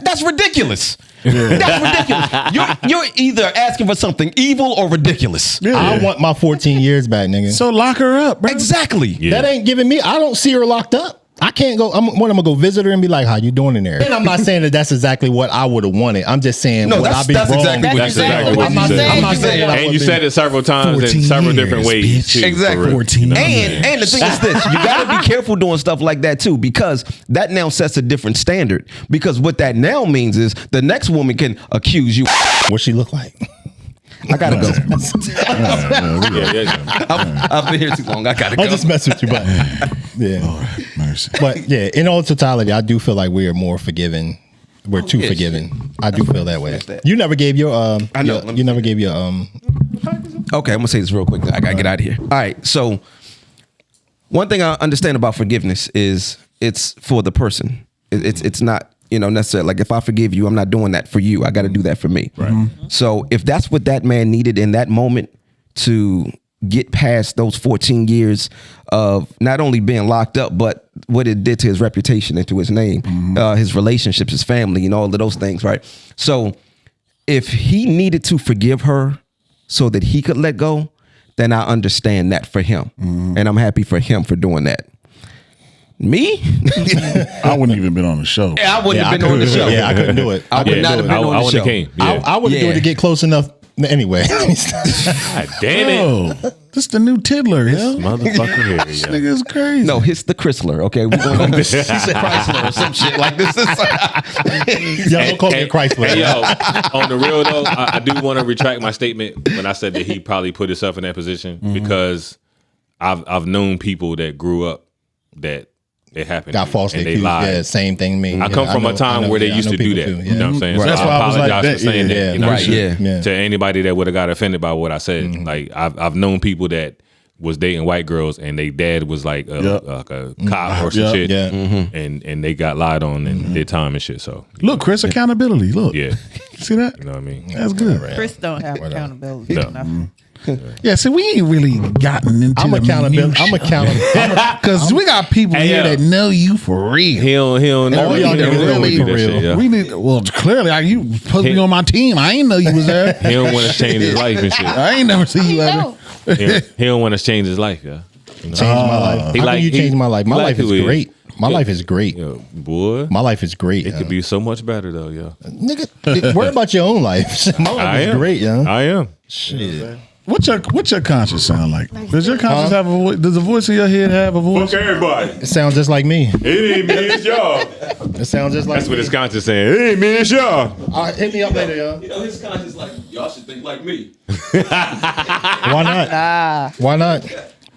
That's ridiculous. That's ridiculous. You're either asking for something evil or ridiculous. Yeah. I want my 14 years back, nigga. So lock her up, bro. Exactly. Yeah. That ain't giving me. I don't see her locked up. I can't go. I'm gonna go visit her and be like, "How you doing in there?" And I'm not saying that that's exactly what I would have wanted. I'm just saying No, would that's- I be that's wrong? exactly what That's you said. exactly what I'm you not said. saying. I'm not saying. that I And would you be. said it several times in 14 several different years, ways. bitch. Too, Exactly. for real. 14 You know? And the thing is this, you gotta be careful doing stuff like that too, because that now sets a different standard. Because what that now means is the next woman can accuse you. What she look like? I gotta go. Yeah. I've been here too long. I gotta go. I'll just mess with you, but yeah. Mercy. But yeah, in all totality, I do feel like we are more forgiving. We're too yes. forgiving. I do feel that way. That's that. You never gave your I know. you never gave your Okay, I'm gonna say this real quick. I gotta get out of here. All right. So one thing I understand about forgiveness is it's for the person. It's not, necessarily like if I forgive you, I'm not doing that for you. I got to do that for me. Right. So if that's what that man needed in that moment to get past those 14 years of not only being locked up, but what it did to his reputation and to his name, his relationships, his family, all of those things, right? So if he needed to forgive her so that he could let go, then I understand that for him. And I'm happy for him for doing that. Me? I wouldn't even been on the show. I wouldn't have been on the show. Yeah, I couldn't do it. I would not have been on the show. I wouldn't do it to get close enough. Anyway. God damn it. Oh, this the new Tiddler, This yo. motherfucker here. This Yeah. nigga is crazy. No, it's the Chrysler, okay? We're going on this. He said Chrysler or some shit like this. Y'all don't call me a Chrysler. Hey, yo, on the real though, I do want to retract my statement when I said that he probably put himself in that position because I've known people that grew up that it happened. Got falsely and they accused. lied. Yeah, same thing. Me. I come from a time where they used to do that. Too, You know what I'm saying? So That's I why I was like apologize that, for saying yeah, that. You know, right, yeah. to anybody that would have got offended by what I said. Like I've known people that was dating white girls and they dad was like a cop or some shit. Yeah. And they got lied on and did time and shit. So Look, Chris, accountability. Look. yeah, See that? you know what I mean? That's good. Chris don't have accountability. No. Enough. Yeah, see, we ain't really gotten into I'm accountable. Because we got people Hey, here yo. that know you for real. He don't All y'all niggas know me for real. We need, well, clearly, you supposed to be on my team. I ain't know you was there. He don't want to change his life and shit. I ain't never see you ever. He don't want to change his life, yeah. Change my life. He How like- can you he- change my life? My he like life is who he is. great. My life is great. Yo, boy, My life is great. it could be so much better though, yo. Nigga, worry about your own life. My life I is am great, yo. I am. Shit. What's your conscience sound like? Does your conscience have a voice? Does the voice in your head have a voice? everybody. It sounds just like me. It ain't me, it's y'all. It sounds just like That's what me. his conscience saying. It ain't me, it's y'all. Hit me up later, yo. His conscience like, y'all should think like me. Why not? Ah, Why not?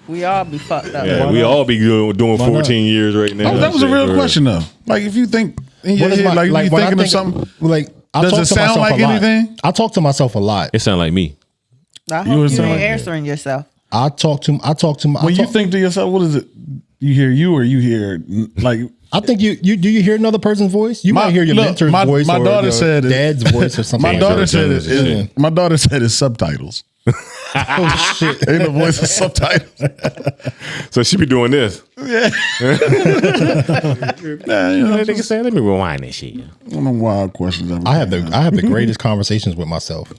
we all be fucked up. Yeah, we all be doing 14 years right now. Oh, that was a real question though. Like if you think in your What is head, my, like, like you when I thinking of think, something. like, I Does talk it to sound myself like a lot. anything? I talk to myself a lot. It sound like me. I You hope was you ain't saying- answering yourself. I talk to When you think to yourself, what is it? You hear you or you hear like I think you do you hear another person's voice? You might hear your mentor's voice my or daughter your said it- dad's voice or something. my daughter said Jones, it. My daughter said it's subtitles. Oh shit. Ain't the voice of subtitles. So she be doing this. Yeah, you know, Nigga say, let me rewind this shit. one of them wild questions. I have the greatest conversations with myself.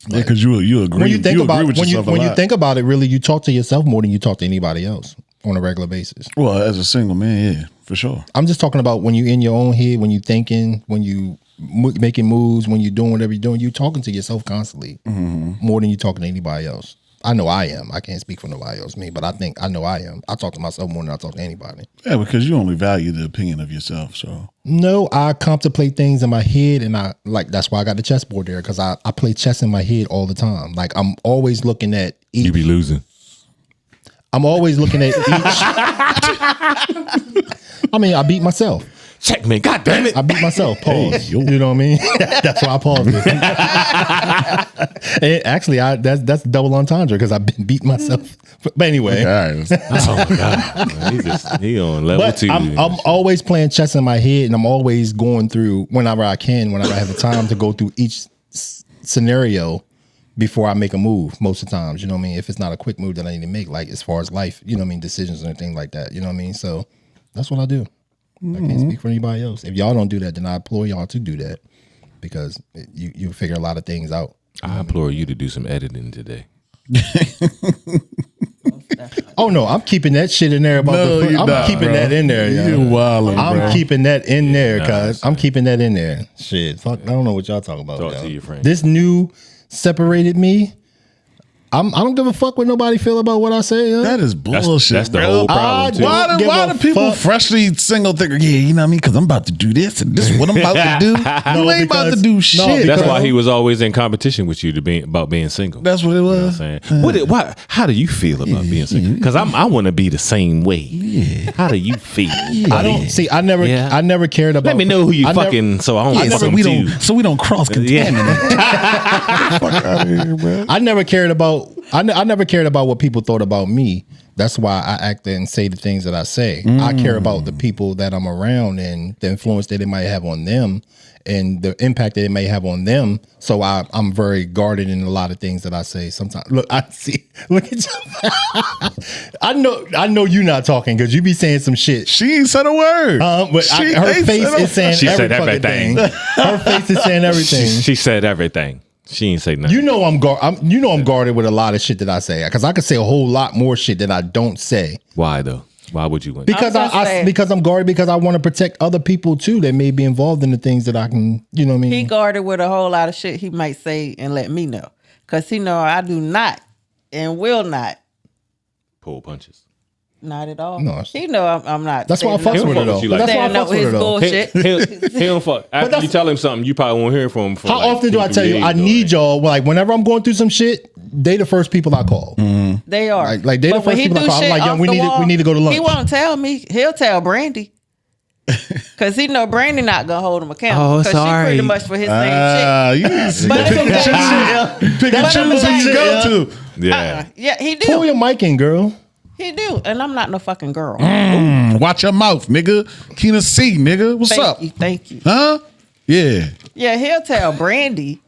Yeah, because you agree. When you think about with when you yourself a when you lot. think about it, really, you talk to yourself more than you talk to anybody else on a regular basis. well, as a single man, yeah, for sure. I'm just talking about when you in your own head, when you thinking, when you making moves, when you doing whatever you're doing, you talking to yourself constantly more than you talking to anybody else. I know I am. I can't speak for nobody else, me, but I know I am. I talk to myself more than I talk to anybody. Yeah, because you only value the opinion of yourself. So No, I contemplate things in my head, and I like that's why I got the chessboard there because I play chess in my head all the time. Like I'm always looking at each. You be losing. I'm always looking at each. I mean, I beat myself. Checkmate. God damn it. I beat myself. Pause. You know what I mean? That's why I paused it. And actually, that's double entendre because I've been beating myself. But anyway, all right, Oh my God. He on level but 2. I'm always playing chess in my head, and I'm always going through whenever I have the time to go through each scenario before I make a move. Most of the times, you know what I mean. If it's not a quick move that I need to make, like as far as life, you know what I mean, decisions and things like that. You know what I mean. So that's what I do. I can't speak for anybody else. If y'all don't do that, then I implore y'all to do that because you figure a lot of things out. I implore you to do some editing today. Oh no, I'm keeping that shit in there about No, the. you're I'm not, keeping bro. that in there. You yo. wildin', I'm bro. keeping that in there, nah, cuz I'm keeping that in there. Shit, fuck. I don't know what y'all talking about. Talk yo. to your friend. This new separated me. I don't give a fuck what nobody feel about what I say. Yo. that is bullshit. That's the bro. whole problem, too. Don't give Why a do people fuck. freshly single think, yeah, you know what I mean? Because I'm about to do this and this is what I'm about to do. You ain't about to because- do no, shit. That's because- why he was always in competition with you about being single. That's what it was. You know what I'm saying? How do you feel about being single? Because I want to be the same way. Yeah. How do you feel? I don't see. I never cared about. Let me know who you I never- fucking so I don't Yeah, fuck so them we too. don't cross contaminate. Fuck out of here, bro. I never cared about about. I never cared about what people thought about me. That's why I act and say the things that I say. I care about the people that I'm around and the influence that it might have on them and the impact that it may have on them. So I'm very guarded in a lot of things that I say. Sometimes, look at you. I know you're not talking because you be saying some shit. She ain't said a word. But her face is saying She said every fucking everything. thing. Her face is saying everything. She said everything. She ain't say nothing. You know I'm guarded with a lot of shit that I say because I could say a whole lot more shit that I don't say. Why though? Why would you win? Because because I'm guarded because I want to protect other people too that may be involved in the things that I can. You know what I mean? He guarded with a whole lot of shit he might say and let me know because he know I do not and will not pull punches. Not at all. No, he know I'm not. That's why I fucks with her though. Like That's why I Standing fucks up with her his though. bullshit. He don't fuck. After you tell him something, you probably won't hear from him. For How often do I tell you I need y'all? Like whenever I'm going through some shit, they the first people I call. They are Like they the But when first he people I do call. I'm shit like, yo, off we the need to go to lunch. He won't tell me. He'll tell Brandy. Cause he know Brandy not gonna hold him accountable. Oh, Cause sorry. she pretty much for his same shit. You need to But pick and choose who you go to. Yeah. Yeah, he Pull do. your mic in, girl. He do. And I'm not no fucking girl. Watch your mouth, nigga. Keena C, nigga. What's up? Thank you. Huh? Yeah. Yeah, he'll tell Brandy.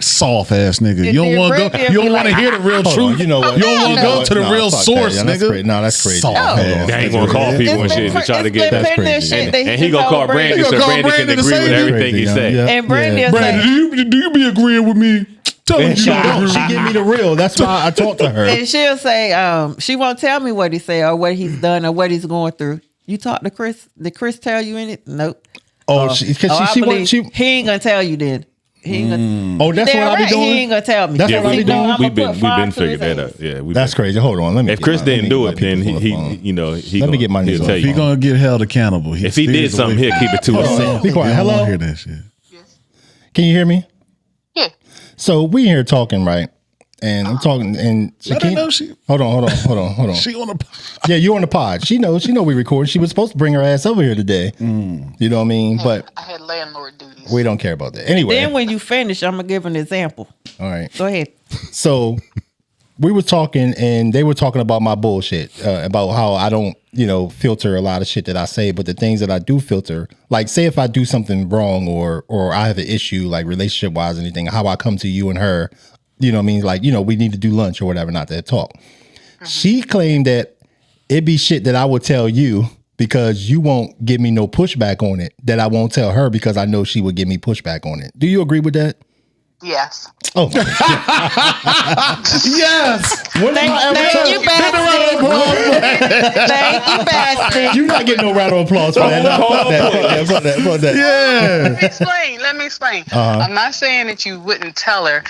Soft ass nigga. You don't then want to go. Brandy You will don't be want to like, hear the real Hold truth. on, you know what? You don't want to go to the No, real fuck that. source, Yeah, that's nigga. crazy. No, that's crazy. Soft ass. They ain't gonna call people and shit to try to get that. That's crazy. Shit that And he gonna call Brandy He so gonna call Brandy can Brandy to agree say with it. everything he Crazy, say. yeah. And Brandy will Brandon, say, do you be agreeing with me? Tell me you She don't don't. agree. She give me the real. That's why I talk to her. and she'll say, she won't tell me what he say or what he's done or what he's going through. You talk to Chris? Did Chris tell you anything? Nope. Oh, because I she believe wants. She. he ain't gonna tell you then. He ain't gonna, Oh, that's what damn I be right, doing. He ain't gonna tell me. That's Yeah, what I be doing. we've been figured that out. Yeah, That's crazy. Hold on. Let me. If Chris didn't do it, then he Let me get my he'll news tell on. If he you. gonna get held accountable, If he did something, he'll keep it to himself. Be quiet. I don't Hello. hear that shit. Can you hear me? Yeah. So we here talking, right? And I'm talking, and Let her know she- hold on. She on the. Yeah, you on the pod. She knows we recording. She was supposed to bring her ass over here today. You know what I mean? But I had landlord duties. we don't care about that. Anyway, Then when you finish, I'm gonna give an example. all right. Go ahead. So we were talking, and they were talking about my bullshit, about how I don't, filter a lot of shit that I say, but the things that I do filter, like say if I do something wrong or I have an issue, like relationship wise, anything, how I come to you and her, you know what I mean? Like, we need to do lunch or whatever, not that talk. She claimed that it'd be shit that I would tell you because you won't give me no pushback on it, that I won't tell her because I know she would give me pushback on it. Do you agree with that? Yes. Oh, Yes. Thank you, bastard. Thank you, bastard. you're not getting no round of applause for that. No, fuck that. Yeah. Let me explain. I'm not saying that you wouldn't tell her.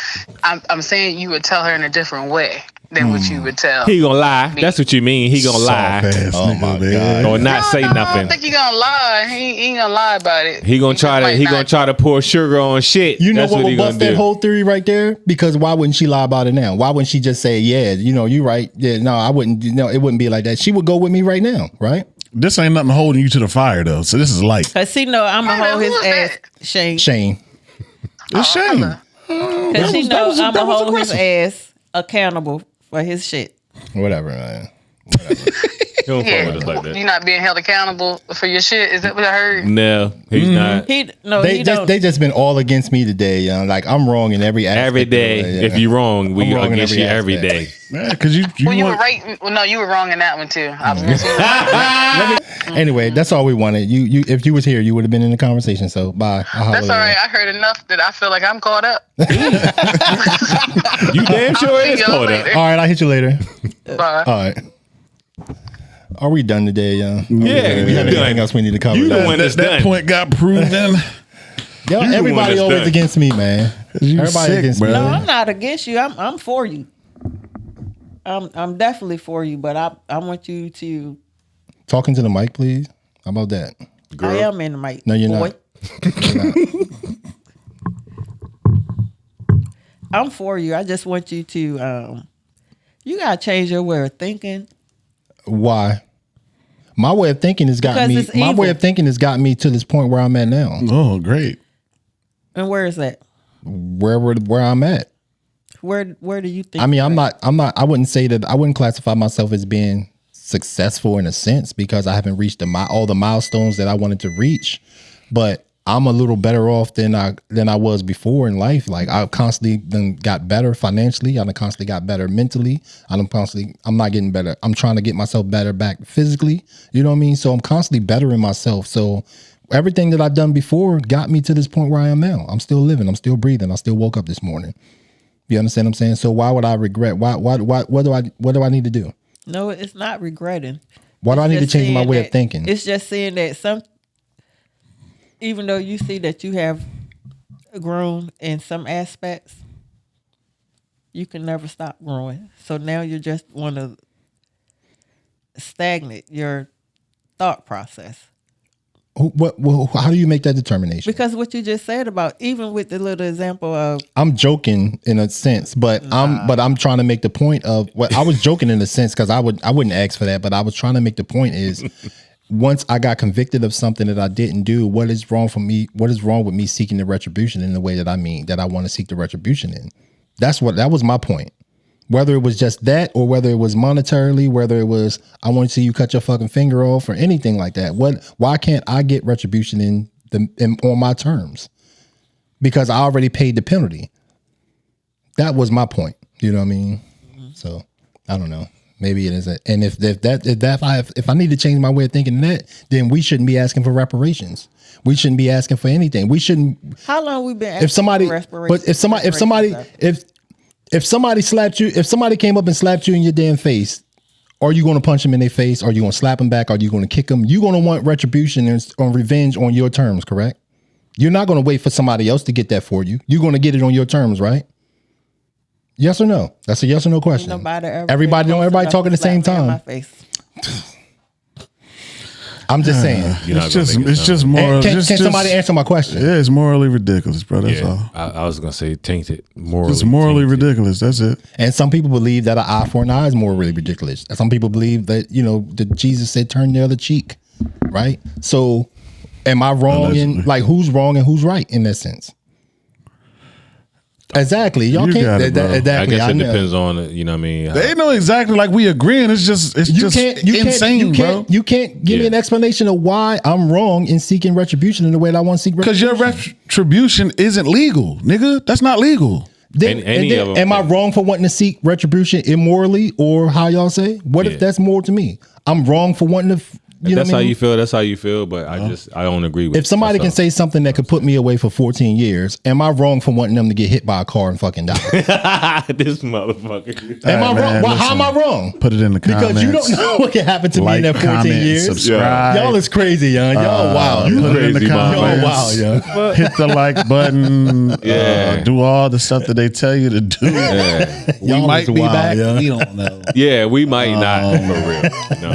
I'm saying you would tell her in a different way than what you would tell. He gonna lie. That's what you mean. He gonna lie Soft ass Oh nigga, my man. God. or not say I nothing. don't think he gonna lie. He ain't gonna lie about it. He gonna try to. just He might gonna not. try to pour sugar on shit. You know That's what he would gonna bust that do. whole theory right there? Because why wouldn't she lie about it now? Why wouldn't she just say, yeah, you right. Yeah, no, I wouldn't. No, it wouldn't be like that. She would go with me right now, right? This ain't nothing holding you to the fire though. So this is light. Cause he know I'm gonna hold his Who is ass, that? Shane. Shane. It's shame. Cause he know I'm gonna hold his ass accountable for his shit. Whatever, man. He don't fuck with us like You're that. not being held accountable for your shit. Is that what I heard? No, he's not. He They don't. just been all against me today, young. Like I'm wrong in every aspect. Every of day, it, yeah. if you wrong, we I'm wrong in against every you every day. aspect. Yeah, because you Well, you were want, right. Well, no, you were wrong in that one too. I was gonna say, Anyway, that's all we wanted. You if you was here, you would have been in the conversation. So bye. that's all right. I heard enough that I feel like I'm caught up. You damn sure See is y'all caught up. later. All right, I'll hit you later. Bye. All right. Are we done today, young? Yeah, We you have anything done. else we need to cover? You the one that, that's that done. point got proven. Yo, the one everybody that's always done. against me, man. You Everybody sick, against bro. me. No, I'm not against you. I'm for you. I'm definitely for you, but I want you to. Talking to the mic, please. How about that? I am in the mic. No, you're boy. not. I'm for you. I just want you to. You gotta change your way of thinking. Why? My way of thinking has gotten Because me. it's My way evil. of thinking has gotten me to this point where I'm at now. Oh, great. And where is that? Where I'm at. Where do you think? I mean, I wouldn't say that. I wouldn't classify myself as being successful in a sense because I haven't reached all the milestones that I wanted to reach. But I'm a little better off than I was before in life. Like I've constantly got better financially. I've constantly got better mentally. I'm not getting better. I'm trying to get myself better back physically. You know what I mean? So I'm constantly bettering myself. So everything that I've done before got me to this point where I am now. I'm still living. I'm still breathing. I still woke up this morning. You understand what I'm saying? So why would I regret? What do I need to do? No, it's not regretting. Why do I need to change my way of thinking? It's just saying that even though you see that you have grown in some aspects, you can never stop growing. So now you just want to stagnate your thought process. How do you make that determination? Because what you just said about, even with the little example of, I'm joking in a sense, but I'm trying to make the point of what I was joking in a sense because I wouldn't ask for that, but I was trying to make the point is once I got convicted of something that I didn't do, what is wrong for me? What is wrong with me seeking the retribution in the way that I want to seek the retribution in? That was my point. Whether it was just that or whether it was monetarily, whether it was, I want to see you cut your fucking finger off or anything like that. Why can't I get retribution on my terms? Because I already paid the penalty. That was my point. You know what I mean? Mm-hmm. So I don't know. Maybe it isn't. And if I need to change my way of thinking that, then we shouldn't be asking for reparations. We shouldn't be asking for anything. We shouldn't. How long we been asking for reparations? But if somebody slapped you, if somebody came up and slapped you in your damn face, are you going to punch them in their face? Are you going to slap them back? Are you going to kick them? You're going to want retribution on revenge on your terms, correct? You're not going to wait for somebody else to get that for you. You're going to get it on your terms, right? Yes or no? That's a yes or no question. Everybody talking at the same time. I'm just saying. It's just moral. Can somebody answer my question? Yeah, it's morally ridiculous, bro. That's all. I was gonna say tainted. It's morally ridiculous. That's it. And some people believe that an eye for an eye is morally ridiculous. Some people believe that that Jesus said turn the other cheek, right? So, am I wrong in who's wrong and who's right in that sense? Exactly. Y'all can't. Exactly. I guess it depends on you know what I mean. They know exactly like we agreeing. It's just insane, bro. You can't give me an explanation of why I'm wrong in seeking retribution in the way that I want to seek retribution. Because your retribution isn't legal, nigga. That's not legal. Am I wrong for wanting to seek retribution immorally, or how y'all say? What if that's more to me? I'm wrong for wanting to. That's how you feel. That's how you feel. But I don't agree with. If somebody can say something that could put me away for 14 years, am I wrong for wanting them to get hit by a car and fucking die? This motherfucker. Am I wrong? Well, how am I wrong? Put it in the comments. Because you don't know what can happen to me in that 14 years. Subscribe. Y'all is crazy, young. Y'all wild. You put it in the comments. Y'all wild, young. Hit the like button. Do all the stuff that they tell you to do. We might be back. We don't know. Yeah, we might not for real.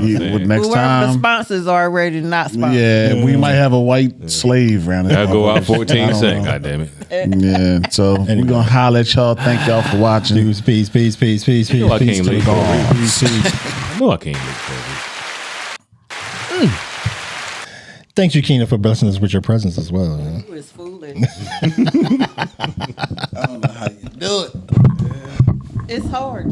You know what I'm saying? Next time. The sponsors are already not sponsors. Yeah, we might have a white slave around here. I'll go out 14 seconds. God damn it. Yeah, so we're gonna holler at y'all. Thank y'all for watching. Peace. I know I can't leave. I know I can't leave. Thanks, Yakina, for blessing us with your presence as well. It was foolish. I don't know how you do it. It's hard.